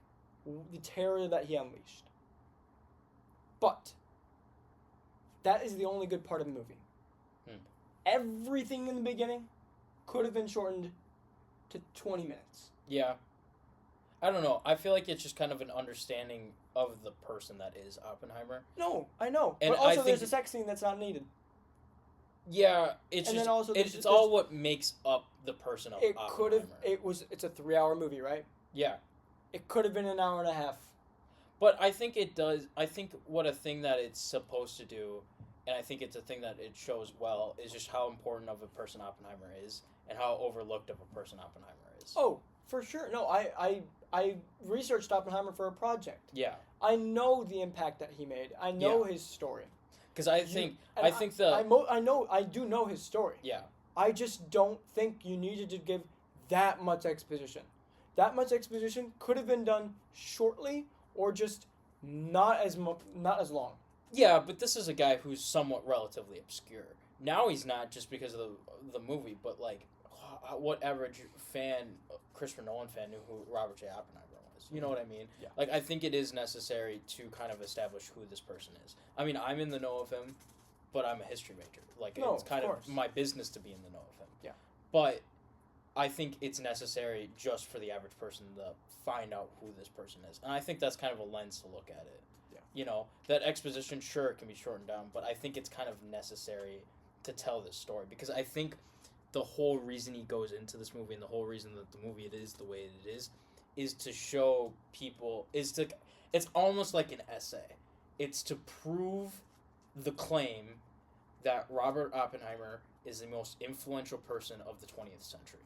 the terror that he unleashed. But that is the only good part of the movie. Everything in the beginning, could have been shortened to 20 minutes. Yeah. I don't know. I feel like it's just kind of an understanding of the person that is Oppenheimer. No, I know. And but also I there's think- a sex scene that's not needed. Yeah, it's And just then also it's there's- all what makes up the person of It could Oppenheimer. have. It's a 3-hour movie, right? Yeah. It could have been an hour and a half. But I think it does. I think what a thing that it's supposed to do, and I think it's a thing that it shows well, is just how important of a person Oppenheimer is, and how overlooked of a person Oppenheimer is. Oh, for sure. No, I researched Oppenheimer for a project. Yeah, I know the impact that he made. I know his story. because I do know his story. yeah, I just don't think you needed to give that much exposition. That much exposition could have been done shortly or just not as long. yeah. But this is a guy who's somewhat relatively obscure. Now he's not just because of the movie, but like, what average fan, Christopher Nolan fan, knew who Robert J. Oppenheimer was. You know what I mean? Yeah. Like, I think it is necessary to kind of establish who this person is. I mean, I'm in the know of him, but I'm a history major. Like, No, it's kind of of course. my business to be in the know of him. Yeah. But I think it's necessary just for the average person to find out who this person is. And I think that's kind of a lens to look at it. Yeah. You know, that exposition, sure, it can be shortened down, but I think it's kind of necessary to tell this story. Because I think the whole reason he goes into this movie and the whole reason that the movie it is the way it is to show people, it's almost like an essay. It's to prove the claim that Robert Oppenheimer is the most influential person of the 20th century.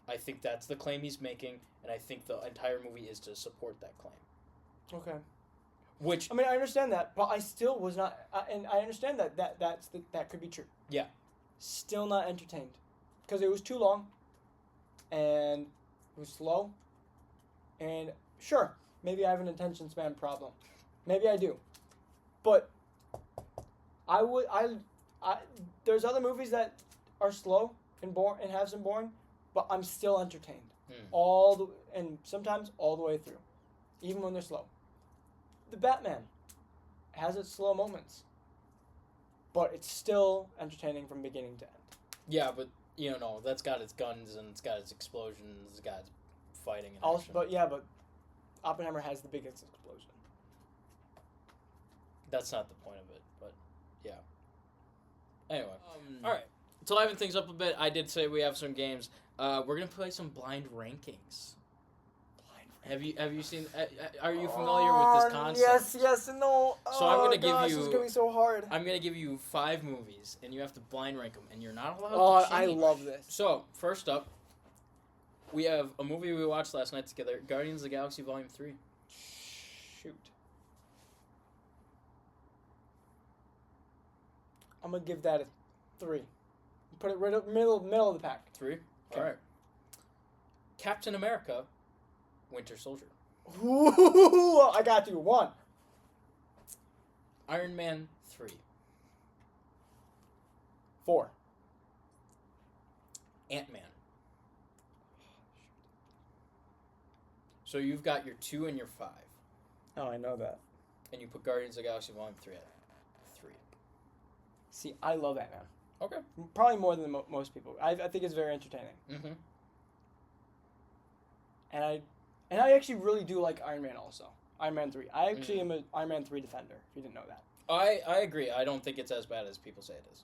I think that's the claim he's making, and I think the entire movie is to support that claim. Okay. Which, I mean, I understand that, but I still was not, and I understand that could be true. Yeah. Still not entertained, because it was too long, and it was slow, and sure, maybe I have an attention span problem, maybe I do, but there's other movies that are slow and and have some boring, but I'm still entertained and sometimes all the way through, even when they're slow. The Batman has its slow moments, but it's still entertaining from beginning to end. yeah, but, you know, that's got its guns, and it's got its explosions, it's got its fighting and Also, action. but Oppenheimer has the biggest explosion. That's not the point of it, but, yeah. Anyway. Um, Alright, to liven things up a bit, I did say we have some games. We're going to play some blind rankings. Have you seen? Are you familiar with this concept? Yes, and no. So I'm gonna gosh, give you. This is gonna be so hard. I'm gonna give you 5 movies, and you have to blind rank them, and you're not allowed Oh, to I change. love this. So first up, we have a movie we watched last night together, Guardians of the Galaxy Volume 3. Shoot. I'm gonna give that a 3. Put it right up middle of the pack. 3. Okay. All right. Captain America, Winter Soldier. Ooh, I got you. 1. Iron Man 3. 4. Ant-Man. So you've got your 2 and your 5, Oh, I know that. and you put Guardians of the Galaxy Volume 3 at 3. See, I love that, man. Okay. Probably more than most people. I think it's very entertaining, Mm-hmm. and I actually really do like Iron Man also. Iron Man 3. I actually am an Iron Man 3 defender. If you didn't know that. I agree. I don't think it's as bad as people say it is.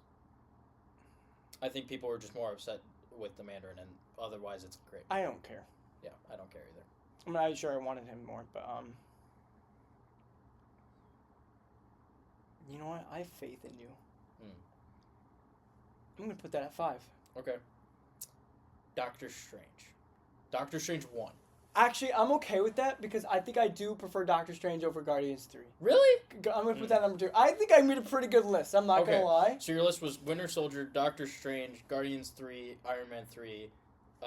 I think people were just more upset with the Mandarin, and otherwise it's great. I don't care. Yeah, I don't care either. I'm not sure I wanted him more, but you know what? I have faith in you. I'm gonna put that at 5. Okay. Doctor Strange. Doctor Strange 1. Actually, I'm okay with that because I think I do prefer Doctor Strange over Guardians 3. Really? I'm gonna put that number 2. I think I made a pretty good list. I'm not Okay. gonna lie. So your list was Winter Soldier, Doctor Strange, Guardians 3, Iron Man 3.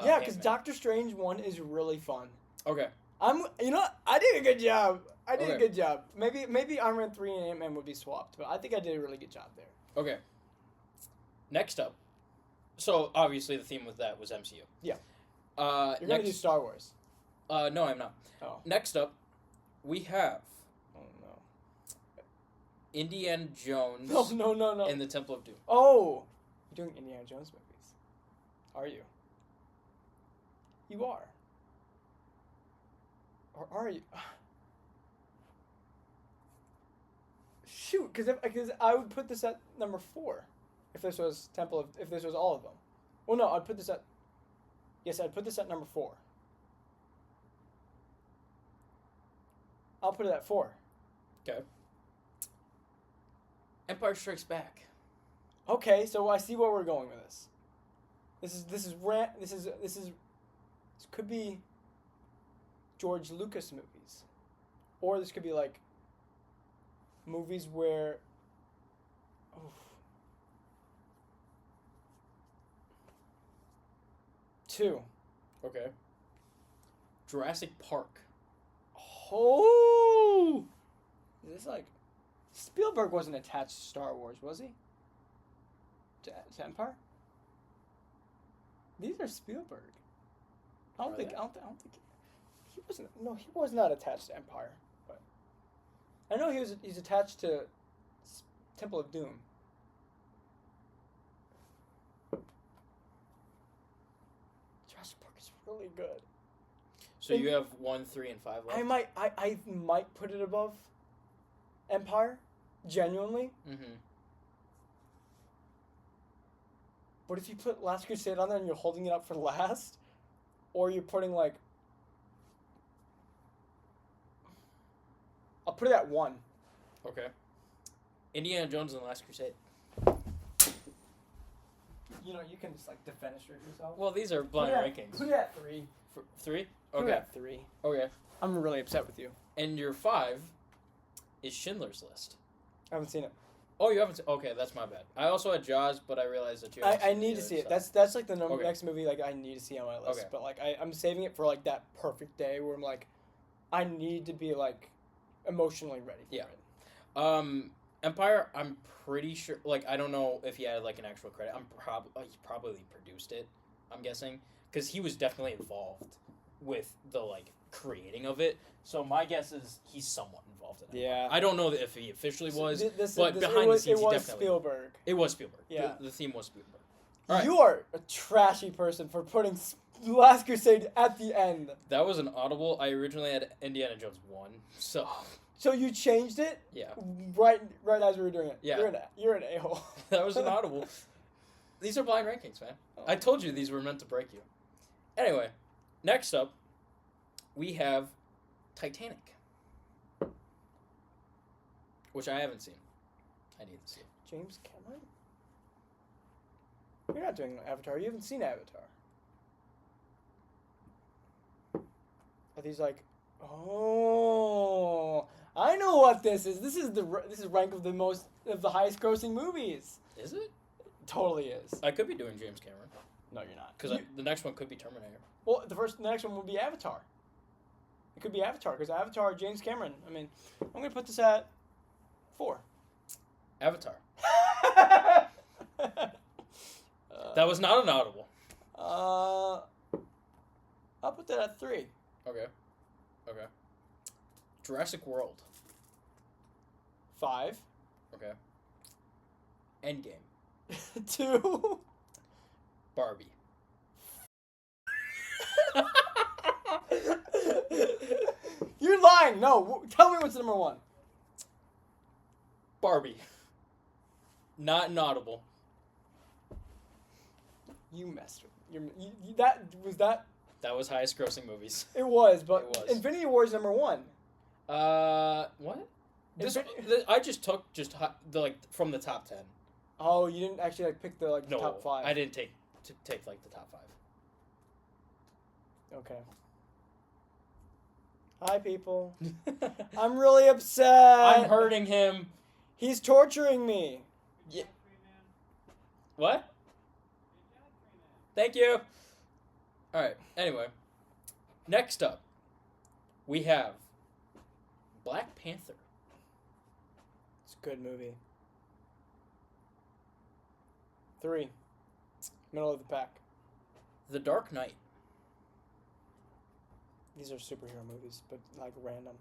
Yeah, because Ant-Man. Doctor Strange 1 is really fun. Okay. You know what? I did a good job. I did a Okay. good job. Maybe Iron Man 3 and Ant-Man would be swapped, but I think I did a really good job there. Okay. Next up. So obviously the theme with that was MCU. Yeah. You're You're gonna do Star Wars. No, I'm not. Oh. Next up, we have Oh no. Indiana Jones No. and the Temple of Doom. Oh, you're doing Indiana Jones movies, are you? You are. Or are you? Shoot, because I would put this at number 4, if this was if this was all of them. Well, no, I'd put this at. Yes, I'd put this at number 4. I'll put it at 4. Okay. Empire Strikes Back. Okay, so I see where we're going with this. This could be George Lucas movies, or this could be like movies where. Oof. 2. Okay. Jurassic Park. Oh, is this like Spielberg wasn't attached to Star Wars, was he? To Empire. These are Spielberg. I don't think he wasn't. No, he was not attached to Empire. But I know he's attached to Temple of Doom. Jurassic Park is really good. So you have 1, 3, and 5 left? I might put it above Empire, genuinely. Mm-hmm. But if you put Last Crusade on there and you're holding it up for last, or you're putting like, I'll put it at 1. Okay. Indiana Jones and the Last Crusade. You know, you can just like defenestrate yourself. Well, these are blind rankings. Put it at 3. 3? Put it Okay. at 3. Okay. I'm really upset with you. And your 5 is Schindler's List. I haven't seen it. Oh, you haven't seen. Okay, that's my bad. I also had Jaws, but I realized that you. Haven't I seen need the to see it. other That's like the Okay. next movie like I need to see on my list. Okay. But like I'm saving it for like that perfect day where I'm like, I need to be like emotionally ready for Yeah. it. Empire. I'm pretty sure. Like, I don't know if he had like an actual credit. He probably produced it. I'm guessing because he was definitely involved with the like creating of it. So my guess is he's somewhat involved in it. Yeah. I don't know if he officially was, but It behind the scenes, was he definitely. Spielberg. It was Spielberg. Yeah. The theme was Spielberg. All right. You are a trashy person for putting Last Crusade at the end. That was an audible. I originally had Indiana Jones 1, so So you changed it yeah, right as we were doing it. Yeah. You're an a-hole. that was an audible. These are blind rankings, man. I told you these were meant to break you. Anyway, next up, we have Titanic, which I haven't seen. I need to see it. James Cameron? You're not doing Avatar. You haven't seen Avatar. Are these like, oh, I know what this is. This is rank of the highest grossing movies. Is it? Totally is. I could be doing James Cameron No, you're not. because the next one could be Terminator. Well, the next one will be Avatar. It could be Avatar because Avatar, James Cameron. I mean, I'm gonna put this at 4. Avatar. That was not an audible. I'll put that at 3. Okay. Jurassic World. 5. Okay. Endgame. 2. Barbie. You're lying. No, tell me what's number 1. Barbie. Not an audible. You messed with that. Was that? That was highest grossing movies. It was, but It was. Infinity War is number 1. What? I just took the like from the top 10. Oh, you didn't actually like pick the like No, top 5. I didn't take like the top 5. Okay. Hi, people. I'm really upset. I'm hurting him. He's torturing me. Yeah. What? Thank you. All right. Anyway, next up, we have Black Panther. It's a good movie. 3. Middle of the pack. The Dark Knight. These are superhero movies, but like random.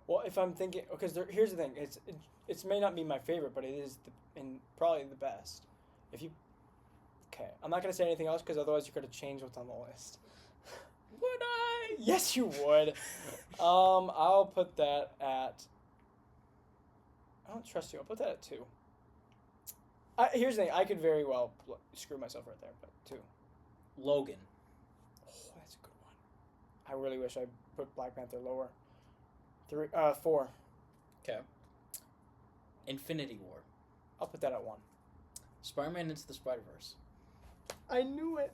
Well, if I'm thinking, because here's the thing, it may not be my favorite, but it is probably the best. If you... Okay, I'm not going to say anything else because otherwise you could have changed what's on the list. Would I? Yes, you would. I'll put that at... I don't trust you. I'll put that at 2. Here's the thing. I could very well screw myself right there, but 2. Logan. Oh, that's a good one. I really wish I put Black Panther lower. 4. Okay. Infinity War. I'll put that at 1. Spider-Man Into the Spider-Verse. I knew it.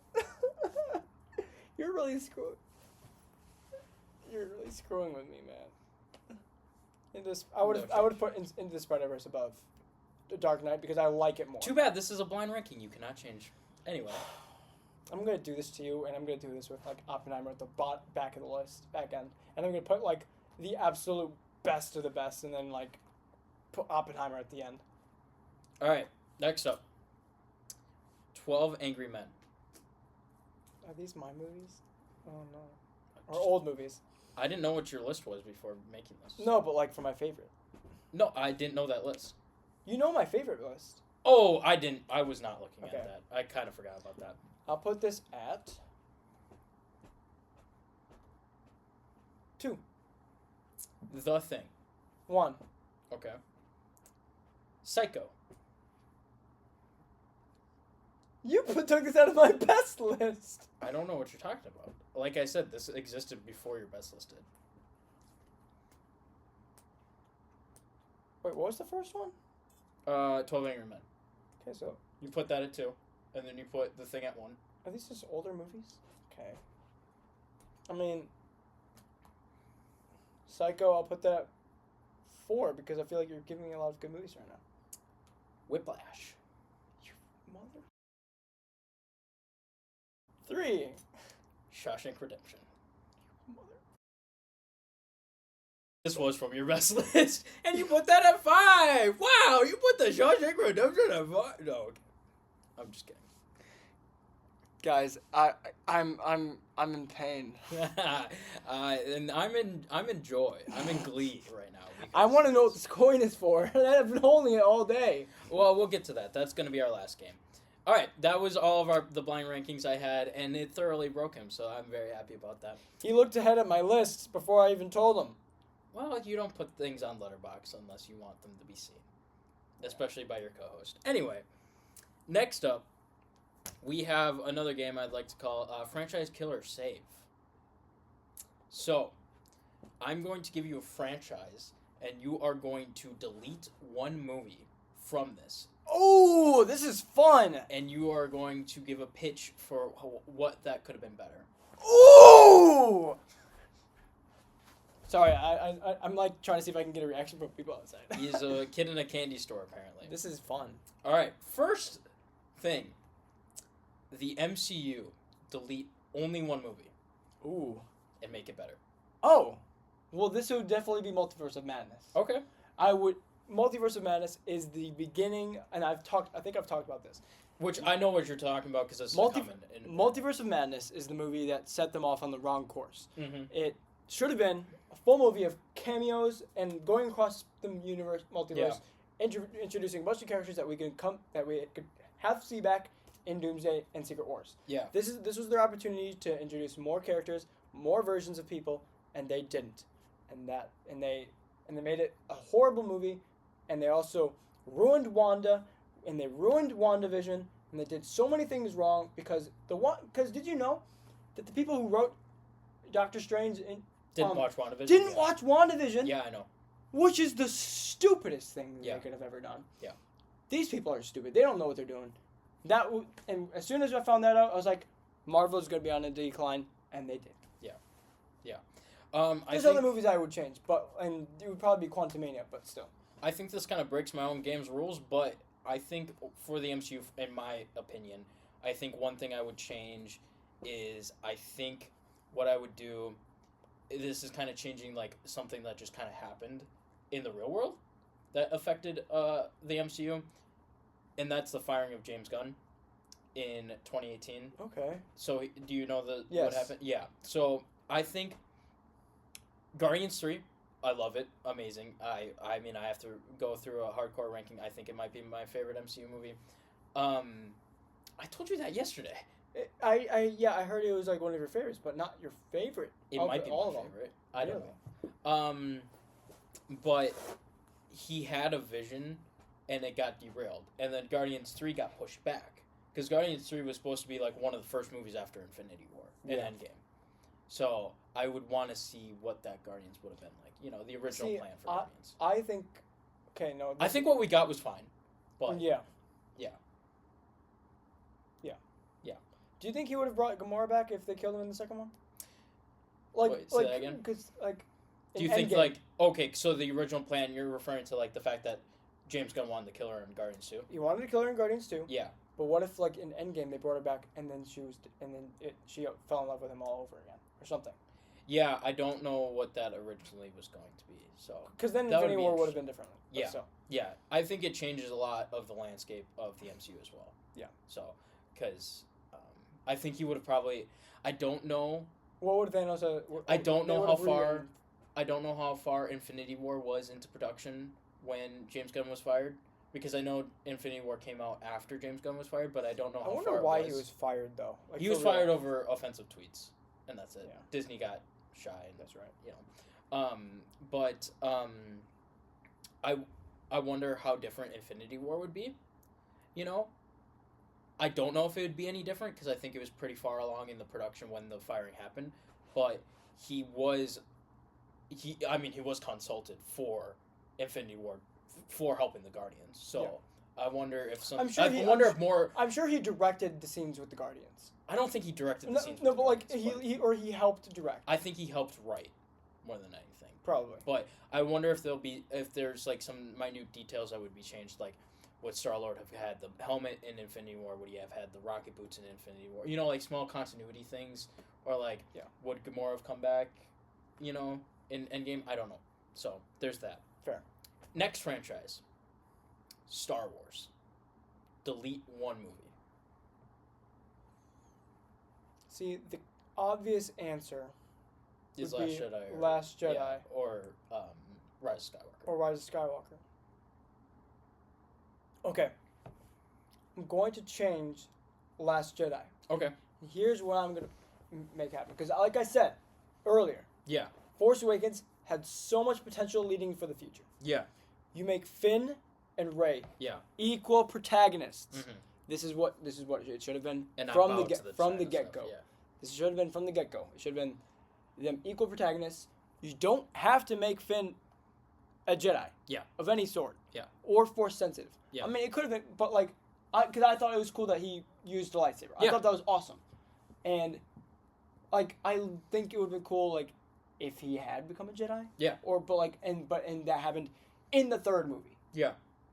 You're really screwing with me, man. I would put Into the Spider-Verse above The Dark Knight because I like it more. Too bad this is a blind ranking. You cannot change. Anyway. I'm gonna do this to you, and I'm gonna do this with like Oppenheimer at the back of the list, back end, and I'm gonna put like the absolute best of the best, and then like put Oppenheimer at the end. All right. Next up. 12 Angry Men. Are these my movies? Oh no. Or old movies? I didn't know what your list was before making this. No, but like for my favorite. No, I didn't know that list. You know my favorite list. Oh, I didn't. I was not looking Okay. at that. I kind of forgot about that. I'll put this at 2. The Thing. 1. Okay. Psycho. You took this out of my best list. I don't know what you're talking about. Like I said, this existed before your best list did. Wait, what was the first one? 12 Angry Men. Okay, so You put that at 2, and then you put The Thing at 1. are these just older movies? Okay. I mean, Psycho, I'll put that at 4 because I feel like you're giving me a lot of good movies right now. Whiplash. You mother. 3. Shawshank Redemption. Mother. This was from your best list, and you put that at 5. Wow, you put the Shawshank Redemption at 5. No, okay. I'm just kidding. Guys, I'm in pain. And I'm in joy. I'm in glee right now. I want to know what this coin is for. I've been holding it all day. Well, we'll get to that. That's going to be our last game. All right, that was all of the blind rankings I had, and it thoroughly broke him, so I'm very happy about that. He looked ahead at my lists before I even told him. Well, you don't put things on Letterboxd unless you want them to be seen, especially by your co-host. Anyway, next up, we have another game I'd like to call Franchise Killer Save. So, I'm going to give you a franchise, and you are going to delete one movie from this. Oh, this is fun. And you are going to give a pitch for what that could have been better. Ooh! Sorry, I'm like trying to see if I can get a reaction from people outside. He's a kid in a candy store, apparently. This is fun. All right, first thing. The MCU, delete only one movie. Ooh. And make it better. Oh. Well, this would definitely be Multiverse of Madness. Okay. Multiverse of Madness is the beginning, and I think I've talked about this. Which I know what you're talking about because this is common. Multiverse of Madness is the movie that set them off on the wrong course. Mm-hmm. It should have been a full movie of cameos and going across the multiverse, introducing a bunch of characters that we could have see back in Doomsday and Secret Wars. Yeah. This was their opportunity to introduce more characters, more versions of people, and they didn't. And they made it a horrible movie, and they also ruined Wanda, and they ruined WandaVision, and they did so many things wrong because did you know that the people who wrote Doctor Strange didn't watch WandaVision? Didn't watch WandaVision? Yeah, I know. Which is the stupidest thing they could have ever done. Yeah. These people are stupid. They don't know what they're doing. And as soon as I found that out, I was like, Marvel's going to be on a decline, and they did. Yeah. There's other movies I would change, and it would probably be Quantumania, but still. I think this kind of breaks my own game's rules, but I think for the MCU, in my opinion, I think one thing I would change is I think what I would do, this is kind of changing like something that just kind of happened in the real world that affected the MCU, and that's the firing of James Gunn in 2018. Okay. So do you know Yes. what happened? Yeah. So I think Guardians 3, I love it. Amazing. I mean, I have to go through a hardcore ranking. I think it might be my favorite MCU movie. I told you that yesterday. I heard it was like one of your favorites, but not your favorite. It of might be all my of them. favorite. I don't Really? know. But he had a vision, and it got derailed. And then Guardians 3 got pushed back. Because Guardians 3 was supposed to be like one of the first movies after Infinity War and Yeah. Endgame. So I would want to see what that Guardians would have been like. You know, the original See, plan for Guardians. I think. Okay, no. I think what we got was fine. But Yeah. Yeah. Yeah. Yeah. Do you think he would have brought Gamora back if they killed him in the second one? Like, Wait, say that again? Because like. do you in think Endgame- like okay, so the original plan you're referring to like the fact that James Gunn wanted to kill her in Guardians 2? he wanted to kill her in Guardians 2? Yeah. But what if like in Endgame they brought her back and then she fell in love with him all over again or something? Yeah, I don't know what that originally was going to be. So Because then That would Infinity be War would have been different. But Yeah. still. yeah, I think it changes a lot of the landscape of the MCU as well. Yeah. So, because I think he would have probably. I don't know. What would Thanos have? I don't they know would how have far. rewritten- I don't know how far Infinity War was into production when James Gunn was fired. Because I know Infinity War came out after James Gunn was fired, but I don't know I how wonder far why it he was. was fired though. Like, He for was real. fired over offensive tweets, and that's it. Yeah. Disney got shy. And That's right. But I wonder how different Infinity War would be. You know, I don't know if it would be any different because I think it was pretty far along in the production when the firing happened. But he was consulted for Infinity War for helping the Guardians. So I wonder if some. I'm sure he- I wonder I'm if more. I'm sure he directed the scenes with the Guardians. I don't think he directed the No, scenes. no, with but the like Guardians, he he helped direct. I think he helped write more than anything. Probably. But I wonder if there's like some minute details that would be changed, like would Star-Lord have had the helmet in Infinity War? Would he have had the rocket boots in Infinity War? You know, like small continuity things, or like would Gamora have come back? You know, in Endgame, I don't know. So there's that. Fair. Next franchise, Star Wars. Delete one movie. See, the obvious answer Is would Last be Jedi. Last Jedi. Yeah, or Rise of Skywalker. or Rise of Skywalker. Okay. I'm going to change Last Jedi. Okay. Here's what I'm going to make happen. Because, like I said earlier, Yeah. Force Awakens had so much potential leading for the future. Yeah. You make Finn and Rey Yeah. equal protagonists. Mm-hmm. This is what it should have been And not from bow the to get the from the China get stuff, go. Yeah. This should have been from the get go. It should have been them equal protagonists. You don't have to make Finn a Jedi. Yeah. Of any sort. Yeah. Or Force sensitive. Yeah. I mean, it could have been, but like, because I thought it was cool that he used the lightsaber. I Yeah. thought that was awesome, and like I think it would have been cool like if he had become a Jedi. Yeah. And that happened in the third movie. Yeah.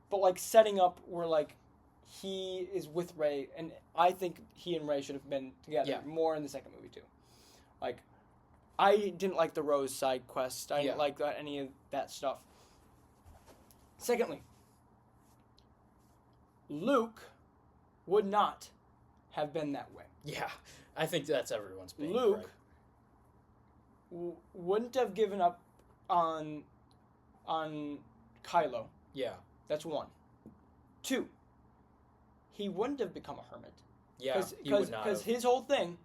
But like setting up where like he is with Rey, and I think he and Rey should have been together Yeah. more in the second movie too. Like, I didn't like the Rose side quest. I didn't like any of that stuff. Secondly, Luke would not have been that way. Yeah. I think that's everyone's being Luke right. wouldn't have given up on Kylo. Yeah. That's one. Two, he wouldn't have become a hermit. Yeah. He would not Because have. his whole thing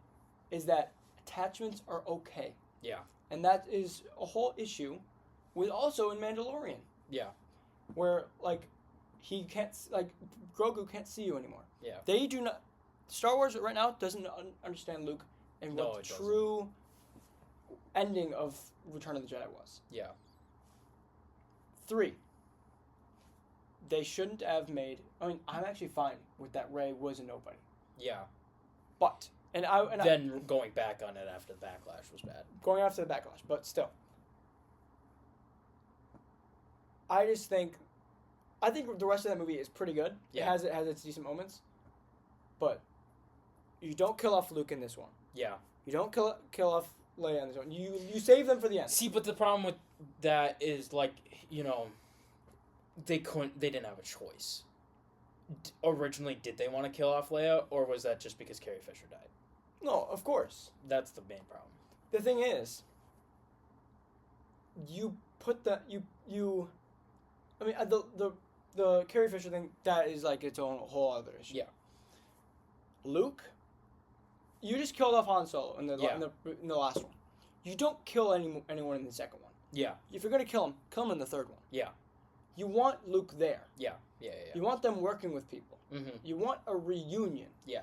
is that attachments are okay. Yeah. And that is a whole issue with also in Mandalorian. Yeah. Where, like, he can't, like, Grogu can't see you anymore. Yeah. They do not, Star Wars right now doesn't understand Luke and No, what it the doesn't. true ending of Return of the Jedi was. Yeah. 3, they shouldn't have made, I mean, I'm actually fine with that Rey was a nobody. Yeah. But, Then going back on it after the backlash was bad. going after the backlash, but still. I think the rest of that movie is pretty good. Yeah. It has its decent moments. But you don't kill off Luke in this one. Yeah. You don't kill off Leia in this one. You save them for the end. See, but the problem with that is, like, you know, they didn't have a choice. Originally, did they want to kill off Leia, or was that just because Carrie Fisher died? No, of course. That's the main problem. The thing is, you put the I mean the Carrie Fisher thing, that is like its own whole other issue. Yeah. Luke, you just killed off Han Solo in the last one. You don't kill anyone in the second one. Yeah. If you're gonna kill him in the third one. Yeah. You want Luke there. Yeah. You want them working with people. Mm-hmm. You want a reunion. Yeah.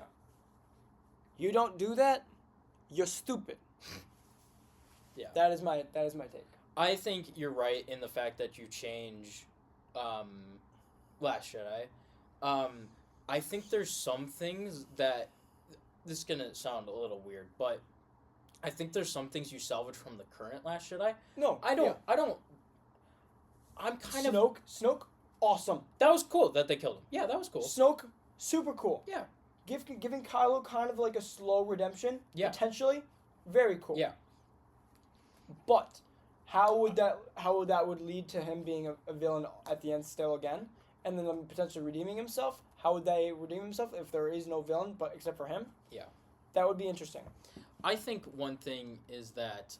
You don't do that, you're stupid. Yeah. That is my take. I think you're right in the fact that you change Last Jedi. I think there's some things that this is gonna sound a little weird, but I think there's some things you salvage from the current Last Jedi. No, I don't. I'm kind of Snoke, awesome. That was cool that they killed him. Yeah, that was cool. Snoke, super cool. Yeah. Giving Kylo kind of like a slow redemption. Yeah. Potentially, very cool. Yeah. But how would that lead to him being a villain at the end still again, and then potentially redeeming himself? How would they redeem himself if there is no villain but except for him? Yeah. That would be interesting. I think one thing is that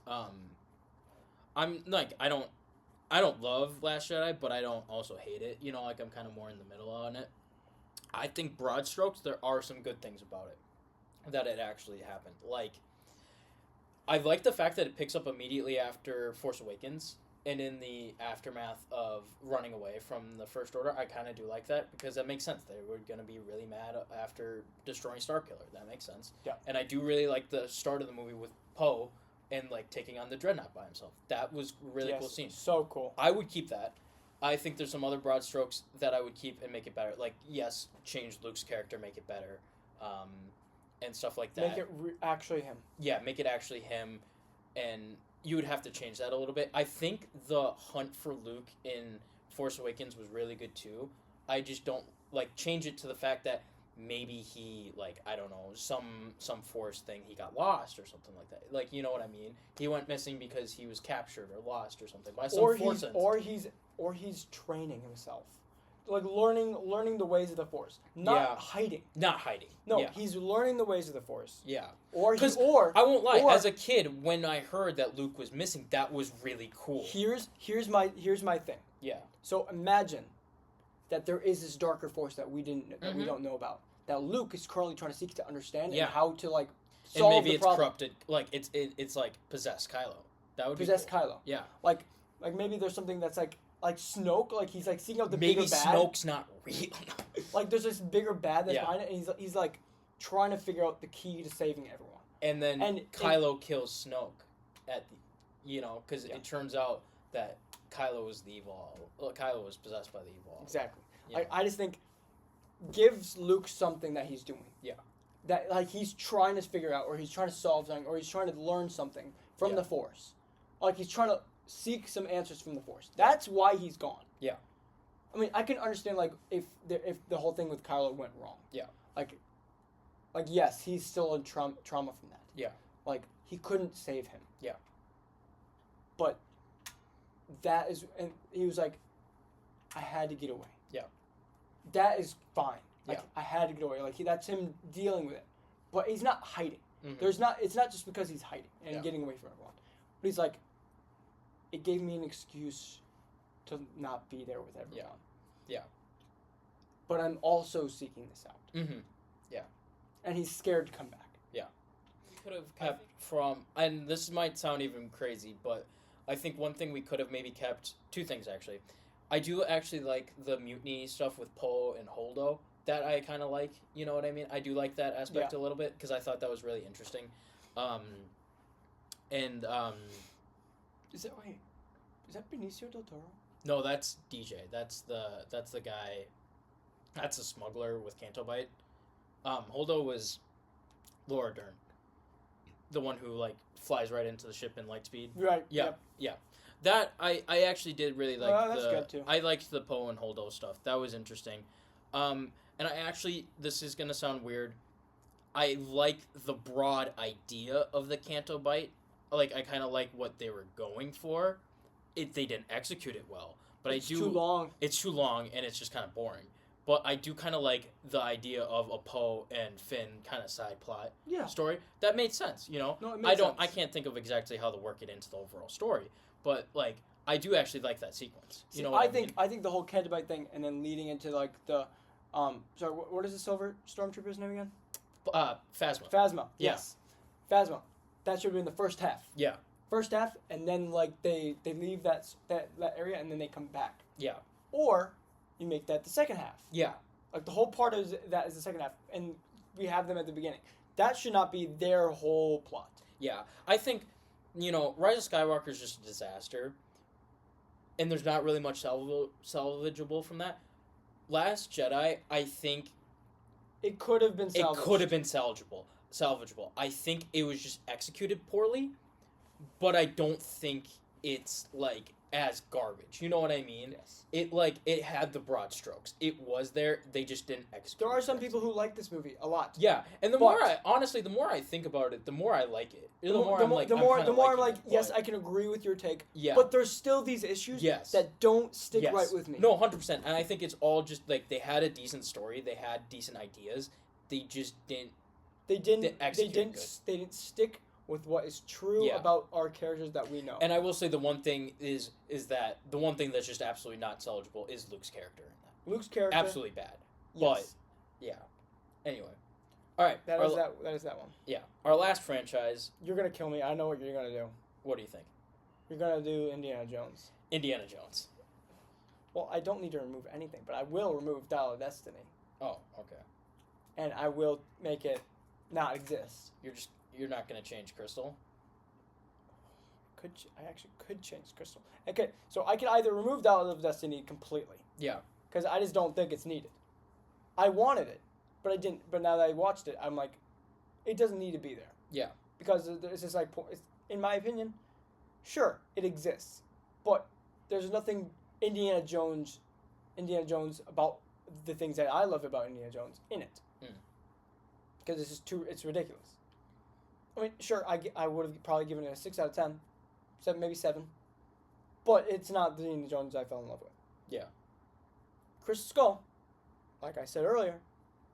I'm like I don't love Last Jedi, but I don't also hate it. You know, like I'm kind of more in the middle on it. I think broad strokes there are some good things about it that it actually happened. Like I like the fact that it picks up immediately after Force Awakens and in the aftermath of running away from the First Order. I kind of do like that because that makes sense. They were going to be really mad after destroying Starkiller. That makes sense. Yeah. And I do really like the start of the movie with Poe and like taking on the Dreadnought by himself. That was a really cool scene. So cool. I would keep that. I think there's some other broad strokes that I would keep and make it better. Like, yes, change Luke's character, make it better, and stuff like that. Make it actually him. Yeah, make it actually him, and you would have to change that a little bit. I think the hunt for Luke in Force Awakens was really good too. I just don't change it to the fact that maybe he I don't know, some Force thing, he got lost or something like that. Like, you know what I mean? He went missing because he was captured or lost or something by some Force entity. Or he's training himself, like learning the ways of the Force, not hiding. Not hiding. No, he's learning the ways of the Force. Yeah. Or I won't lie. As a kid, when I heard that Luke was missing, that was really cool. Here's my thing. Yeah. So imagine that there is this darker force that we don't know about. That Luke is currently trying to seek to understand and how to solve and maybe the it's problem. corrupted. It's like possessed Kylo. That would possessed be cool. Kylo. Yeah. Like maybe there's something that's like Snoke, he's seeking out the maybe bigger bad. Snoke's not real. There's this bigger bad that's behind it, and he's trying to figure out the key to saving everyone. And then Kylo kills Snoke at the, because it turns out that Kylo was the evil. Kylo was possessed by the evil. Exactly. Yeah. I just think gives Luke something that he's doing. Yeah. That he's trying to figure out, or he's trying to solve something, or he's trying to learn something from the Force. He's trying to seek some answers from the Force. That's why he's gone. Yeah. I mean, I can understand if the whole thing with Kylo went wrong. Yeah. Yes, he's still in trauma from that. Yeah. He couldn't save him. Yeah. But that is, and he was like, I had to get away. Yeah. That is fine. Yeah. I had to get away. That's him dealing with it. But he's not hiding. Mm-hmm. It's not just because he's hiding and getting away from everyone. But he's like, it gave me an excuse to not be there with everyone. Yeah. But I'm also seeking this out. Mm-hmm. Yeah. And he's scared to come back. Yeah. We could have kept from, and this might sound even crazy, but I think one thing we could have maybe kept, two things actually. I do actually like the mutiny stuff with Poe and Holdo. That I kind of like, you know what I mean? I do like that aspect a little bit because I thought that was really interesting. Is that Benicio del Toro? No, that's DJ. That's the guy. That's a smuggler with Canto Bite. Holdo was Laura Dern, the one who flies right into the ship in light speed. Right. Yeah. Yep. Yeah. That I actually did really like. That's good too. I liked the Poe and Holdo stuff. That was interesting. And I actually, this is gonna sound weird, I like the broad idea of the Canto Bite. I kind of like what they were going for. They didn't execute it well, but It's too long. It's too long, and it's just kind of boring. But I do kind of like the idea of a Poe and Finn kind of side plot story. That made sense, No, it made I sense. I can't think of exactly how to work it into the overall story, but I do actually like that sequence. You See, know what I think mean? I think the whole Cantabite thing, and then leading into like the, sorry, what is the Silver Stormtrooper's name again? Phasma. Phasma. Yeah. Yes, Phasma. That should have been the first half. Yeah. First half, and then like they leave that area, and then they come back. Yeah. Or you make that the second half. Yeah. Like the whole part of that is the second half, and we have them at the beginning. That should not be their whole plot. Yeah. I think, Rise of Skywalker is just a disaster, and there's not really much salvageable from that. Last Jedi, I think It could have been salvaged. it could have been salvageable. I think it was just executed poorly, but I don't think it's like as garbage. You know what I mean? Yes. It had the broad strokes. It was there. They just didn't execute. There are it some people correctly. who like this movie a lot. Yeah, and the more I think about it, the more I like it. The more I'm like, yes, I can agree with your take. Yeah. But there's still these issues Yes. that don't stick Yes. right with me. No, 100%. And I think it's all just like they had a decent story, they had decent ideas, they just didn't. They didn't. execute good. They didn't stick with what is true Yeah. about our characters that we know. And I will say the one thing is that the one thing that's just absolutely not salvageable is Luke's character in that. Luke's character. Absolutely bad. Yes. Yeah. Anyway. All right. That is that one. Yeah. Our last franchise. You're gonna kill me. I know what you're gonna do. What do you think? You're gonna do Indiana Jones. Indiana Jones. Well, I don't need to remove anything, but I will remove Dial of Destiny, Oh, okay. and I will make it not exist. You're not gonna change Crystal. I actually could change Crystal. Okay, so I can either remove Dial of Destiny completely, Yeah. because I just don't think it's needed. I wanted it, but I didn't. But now that I watched it, I'm like, it doesn't need to be there. Yeah. Because it's just like, in my opinion, sure, it exists, but there's nothing Indiana Jones about the things that I love about Indiana Jones in it. Because it's just it's ridiculous. I mean, sure, I would have probably given it a 6 out of 10, 7, maybe 7, but it's not the Indiana Jones I fell in love with. Yeah. Crystal Skull, like I said earlier,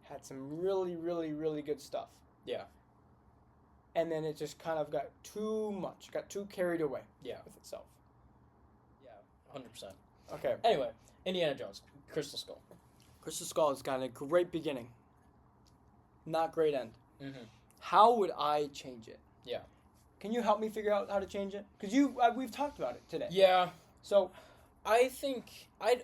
had some really, really, really good stuff. Yeah. And then it just kind of got too much, got too carried away. Yeah. With itself. Yeah. 100%. Okay. Anyway, Indiana Jones, Crystal Skull. Crystal Skull has got a great beginning, not great end. Mm-hmm. How would I change it? Yeah. Can you help me figure out how to change it? Because we've talked about it today. Yeah. So I think I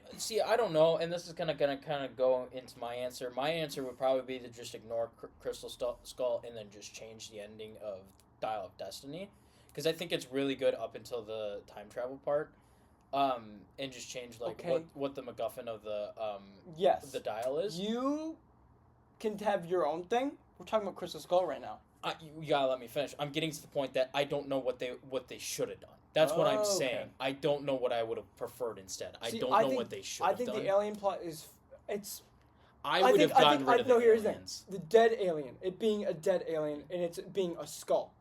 don't know, and this is gonna kind of go into my answer. My answer would probably be to just ignore Crystal Skull and then just change the ending of Dial of Destiny, because I think it's really good up until the time travel part, and just change what the MacGuffin of the yes, the dial is. You can have your own thing. We're talking about Crystal Skull right now. You gotta let me finish. I'm getting to the point that I don't know what they should have done. That's what I'm saying. Okay. I don't know what I would have preferred instead. See, I don't know what they should I have think done. the alien plot is I would have gotten rid of the here's aliens. the dead alien. It being a dead alien and it's being a skull.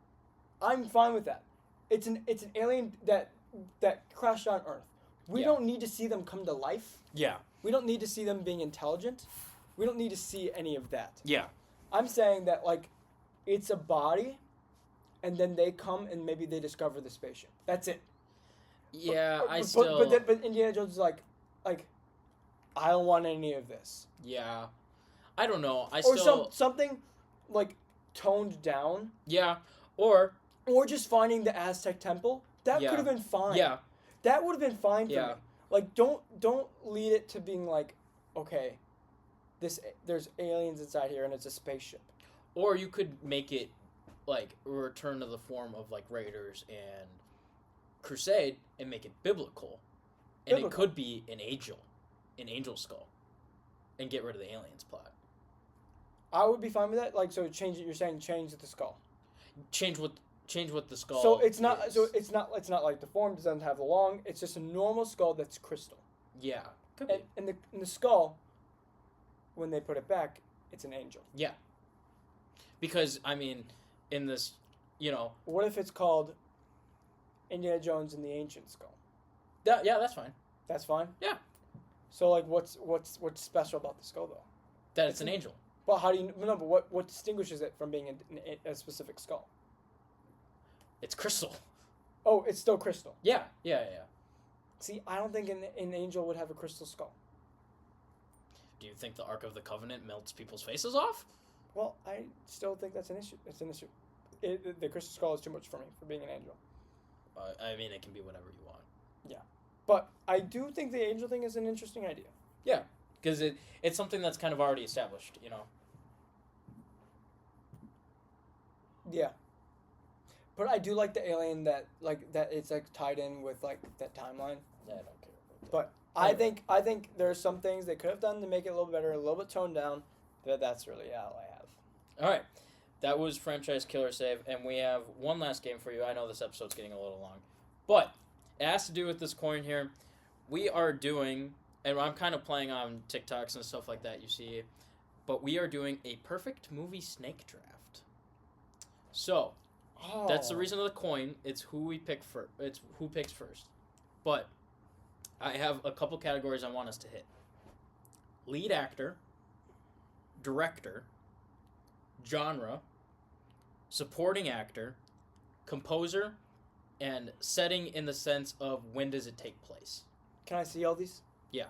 I'm fine with that. It's an alien that crashed on Earth. We Yeah. don't need to see them come to life. Yeah. We don't need to see them being intelligent. We don't need to see any of that. Yeah. I'm saying that like it's a body and then they come and maybe they discover the spaceship. That's it. Yeah, But Indiana Jones is like I don't want any of this. Yeah. I don't know. Something like toned down. Yeah. Or just finding the Aztec temple. That Yeah. could have been fine. yeah. That would have been fine for Yeah. me. Like don't lead it to being like, okay, there's aliens inside here and it's a spaceship. Or you could make it like return to the form of like Raiders and Crusade and make it biblical. And it could be an angel skull. And get rid of the aliens plot. I would be fine with that. Like so change it, you're saying change the skull. Change what the skull So it's not is. it's not like the form doesn't have the long. It's just a normal skull that's crystal. Yeah. Could be. And the skull, when they put it back, it's an angel. Yeah. Because I mean, in this, What if it's called Indiana Jones and the Ancient Skull? yeah, that's fine. That's fine. Yeah. So like, what's special about the skull though? That it's an angel. But how do you no? But what distinguishes it from being a specific skull? It's crystal. Oh, it's still crystal. Yeah. See, I don't think an angel would have a crystal skull. Do you think the Ark of the Covenant melts people's faces off? Well, I still think that's an issue. It's an issue. The crystal skull is too much for me for being an angel. I mean, it can be whatever you want. But I do think the angel thing is an interesting idea. Yeah, because it's something that's kind of already established, you know? Yeah. But I do like the alien that it's like tied in with like that timeline. Yeah, I don't care about that. But I think there's some things they could have done to make it a little better, a little bit toned down. But that's really all I have. All right. That was Franchise Killer Save, and we have one last game for you. I know this episode's getting a little long, but it has to do with this coin here. We are doing, and I'm kind of playing on TikToks and stuff like that, you see, but we are doing a perfect movie snake draft. So, that's the reason of the coin. It's who we pick first. It's who picks first. But I have a couple categories I want us to hit. Lead actor, director, genre, supporting actor, composer, and setting in the sense of when does it take place. Can I see all these? Yeah.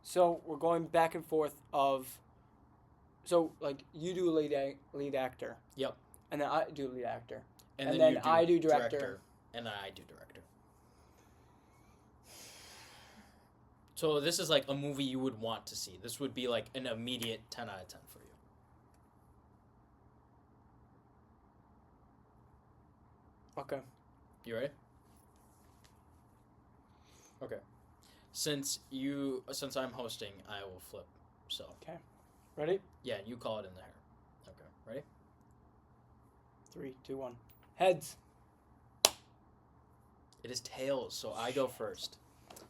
So we're going back and forth of. So like you do lead actor. Yep. And then I do lead actor. And then you I do director. And then I do director. So this is like a movie you would want to see. This would be like an immediate 10 out of 10 for you. Okay. You ready? Okay. Since I'm hosting, I will flip. So. Okay. Ready? Yeah, you call it in the hair. Okay. Ready? 3, 2, 1. Heads. It is tails, so I go first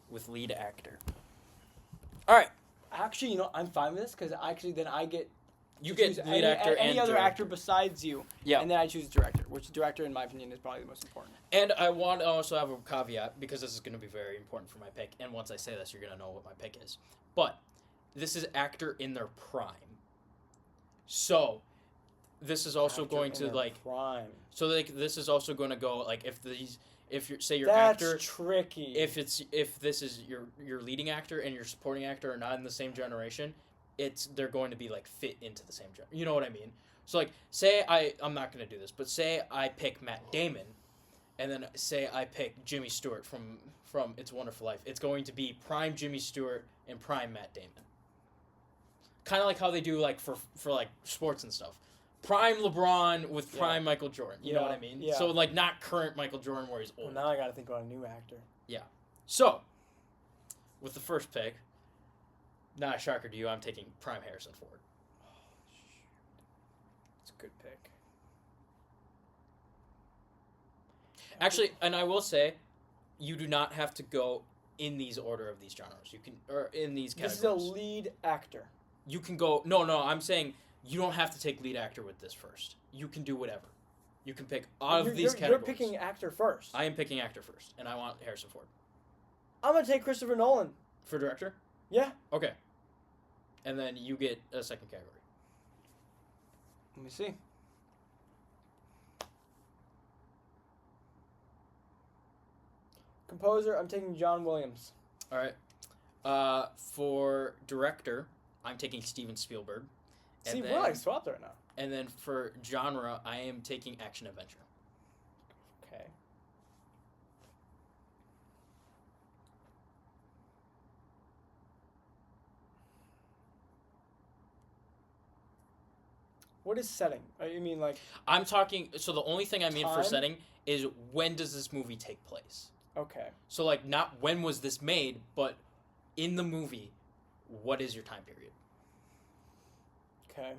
with lead actor. All right. Actually, I'm fine with this because actually then I get. You get lead actor and any other director. actor besides you. Yeah. And then I choose director, which director, in my opinion, is probably the most important. And I want to also have a caveat because this is going to be very important for my pick. And once I say this, you're going to know what my pick is. But this is actor in their prime. So this is also Actor going in to their like. prime. So like this is also going to go like if you're say your That's actor. tricky. If this is your leading actor and your supporting actor are not in the same generation, they're going to be like fit into the same genre. You know what I mean? So like say I'm not going to do this, but say I pick Matt Damon, and then say I pick Jimmy Stewart from It's a Wonderful Life. It's going to be prime Jimmy Stewart and prime Matt Damon. Kind of like how they do like for like sports and stuff. Prime LeBron with prime Michael Jordan. You know what I mean? Yeah. So like not current Michael Jordan where he's old. Well, now I got to think about a new actor. So, with the first pick, not a shocker to you, I'm taking prime Harrison Ford. It's a good pick. Actually, and I will say, you do not have to go in these order of these genres. You can, or in these categories. This is a lead actor. You can go. No, I'm saying you don't have to take lead actor with this first. You can do whatever. You can pick out of these categories. You're picking actor first. I am picking actor first, and I want Harrison Ford. I'm gonna take Christopher Nolan. For director? Yeah. Okay. And then you get a second category. Let me see. Composer, I'm taking John Williams. All right. For director, I'm taking Steven Spielberg. And See, then, we're like swapped right now. And then for genre, I am taking action adventure. Okay. What is setting? You mean like? I'm talking. So the only thing I mean for Time? setting is when does this movie take place? Okay. So like not when was this made, but in the movie, what is your time period? Okay.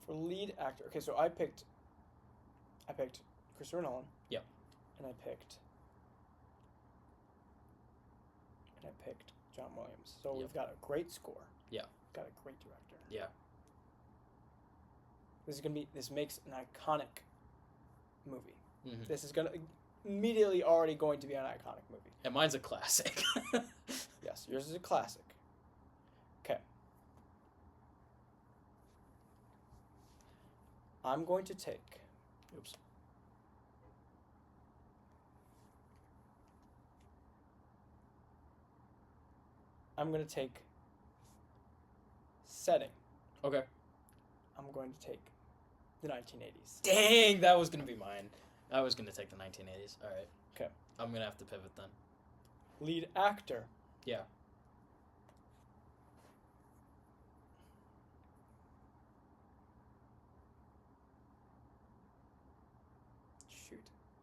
For lead actor, okay, so I picked Christopher Nolan. Yep. And I picked John Williams. So Yep. we've got a great score. Yeah. Got a great director. Yeah. This makes an iconic movie. Mm-hmm. This is immediately already going to be an iconic movie. And mine's a classic. Yes, yours is a classic. Okay. I'm going to take. Oops. I'm going to take setting. Okay. I'm going to take the 1980s. Dang, that was gonna be mine. I was gonna take the 1980s. All right. Okay. I'm gonna have to pivot then. Lead actor. Yeah. Shoot.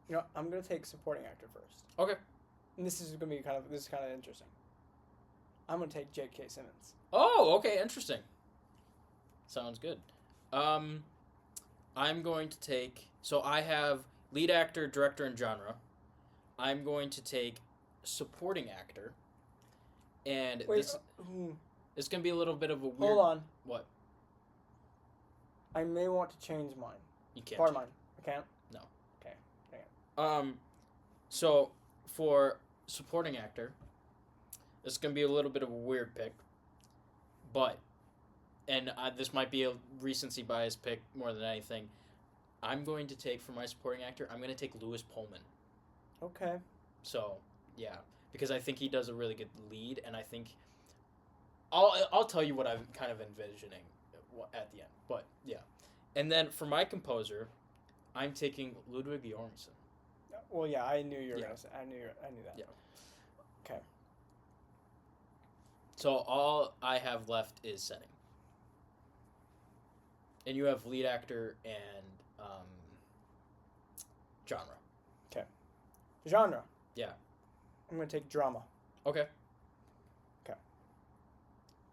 You know, I'm going to take supporting actor first. Okay. And this is going to be kind of interesting. I'm going to take J.K. Simmons. Oh, okay, interesting. Sounds good. I'm going to take. So I have lead actor, director, and genre. I'm going to take supporting actor, and Wait, this it's going to be a little bit of a weird. hold on. What? I may want to change mine. You can't. Part of mine. I can't? No. Okay. Dang it. So for supporting actor, it's going to be a little bit of a weird pick, but, and this might be a recency bias pick more than anything. I'm going to take, for my supporting actor, I'm going to take Lewis Pullman. Okay. So, yeah, because I think he does a really good lead, and I think I'll tell you what I'm kind of envisioning at the end. But yeah, and then for my composer, I'm taking Ludwig Göransson. Well, yeah, I knew you were Yeah. gonna say. I knew that. Yeah. Okay. So all I have left is setting, and you have lead actor and genre. Genre. Yeah. I'm gonna take drama. Okay.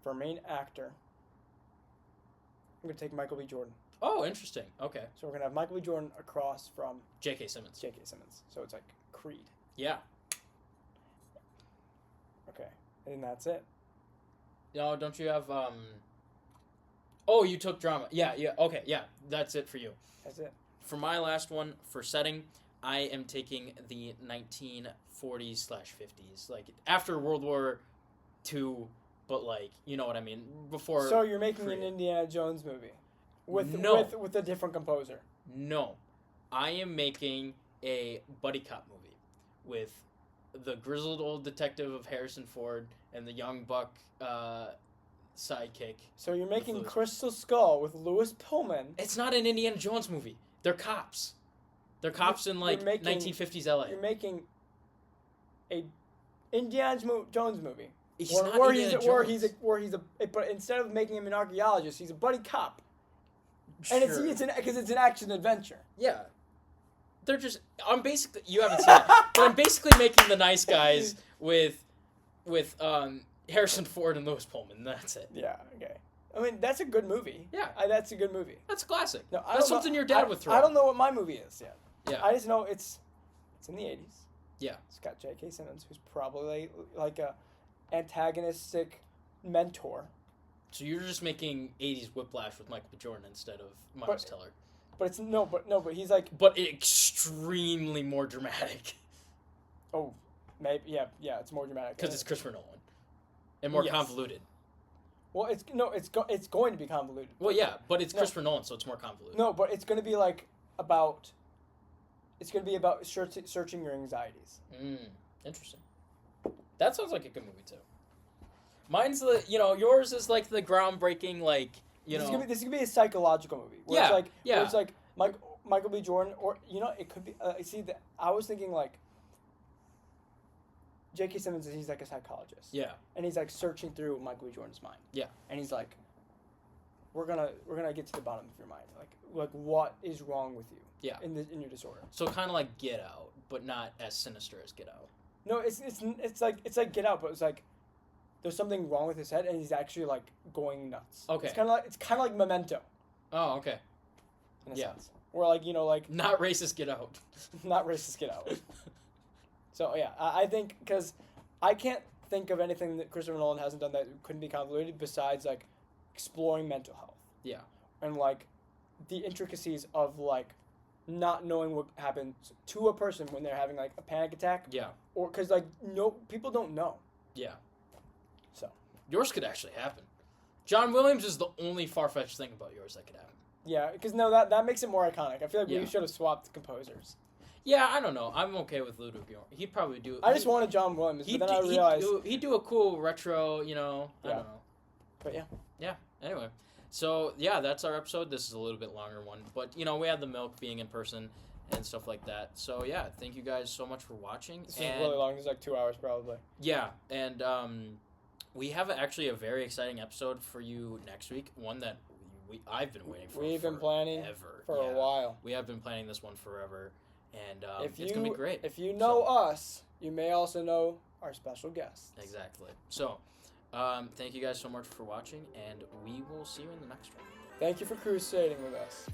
For main actor, I'm gonna take Michael B. Jordan. Oh, interesting. Okay. So we're gonna have Michael B. Jordan across from J.K. Simmons. J.K. Simmons. So it's like Creed. Yeah. Okay. And that's it. No, don't you have Oh, you took drama. Yeah. Okay. Yeah, that's it for you. That's it. For my last one, for setting, I am taking the 1940s/50s, like after World War II, but like, you know what I mean, before. So you're making Creed. an Indiana Jones movie with a different composer. No, I am making a buddy cop movie with the grizzled old detective of Harrison Ford and the young buck sidekick. So you're making Lewis. Crystal Skull with Lewis Pullman. It's not an Indiana Jones movie. They're cops. They're cops in like you're making- 1950s LA. You're making a Indiana Jones movie. He's Where- not where Indiana he's Jones. where he's a but instead of making him an archaeologist, he's a buddy cop. And Sure. it's an action adventure. Yeah. They're just. I'm basically. You haven't seen it, but I'm basically making the nice guys with Harrison Ford and Lewis Pullman. That's it. Yeah. Okay. I mean, that's a good movie. Yeah. That's a good movie. That's a classic. No, I That's don't know- something your dad would throw. I don't know what my movie is yet. Yeah. I just know it's in the 80s. Yeah. It's got J.K. Simmons, who's probably like a antagonistic mentor. So you're just making 80s Whiplash with Michael B. Jordan instead of Miles Teller, But it's but he's like, but extremely more dramatic oh, maybe yeah, it's more dramatic because it's Christopher Nolan and more Yes. convoluted. Well, it's going to be convoluted. Well, yeah, but it's No. Christopher Nolan, so it's more convoluted. No, but it's going to be like about. It's going to be about searching your anxieties. Interesting. That sounds like a good movie too. Mine's yours is like the groundbreaking, like, This is gonna be a psychological movie. Where it's like, yeah. Where it's like Michael B. Jordan, or it could be. I was thinking like. J.K. Simmons, he's like a psychologist. Yeah. And he's like searching through Michael B. Jordan's mind. Yeah. And he's like, we're gonna get to the bottom of your mind. Like what is wrong with you? Yeah. In your disorder. So kind of like Get Out, but not as sinister as Get Out. No, it's like Get Out, but it's like there's something wrong with his head, and he's actually like going nuts. Okay. It's kind of like Memento. Oh, okay. In a Yeah. sense. Where like Not racist Get Out. not racist Get Out. So yeah, I think because I can't think of anything that Christopher Nolan hasn't done that couldn't be convoluted besides like exploring mental health. Yeah. And like the intricacies of like not knowing what happens to a person when they're having like a panic attack. Yeah. Or because like no people don't know. Yeah. So Yours could actually happen. John Williams is the only far-fetched thing about yours that could happen. yeah, because no, that makes it more iconic. I feel like Yeah. we should have swapped composers. Yeah, I don't know. I'm okay with Ludwig Göransson. He'd probably do. I just wanted John Williams, but then I realized. He'd do a cool retro. You know. I Yeah. don't know. But yeah. Yeah. Anyway, so yeah, that's our episode. This is a little bit longer one, but you know we had the milk being in person and stuff like that. So yeah, thank you guys so much for watching. This is really long. It's like 2 hours probably. Yeah, and we have actually a very exciting episode for you next week. One that I've been waiting for. We've been planning for a while. We have been planning this one forever, and it's gonna be great. If you know us, you may also know our special guests. Exactly. So, thank you guys so much for watching, and we will see you in the next one. Thank you for crusading with us.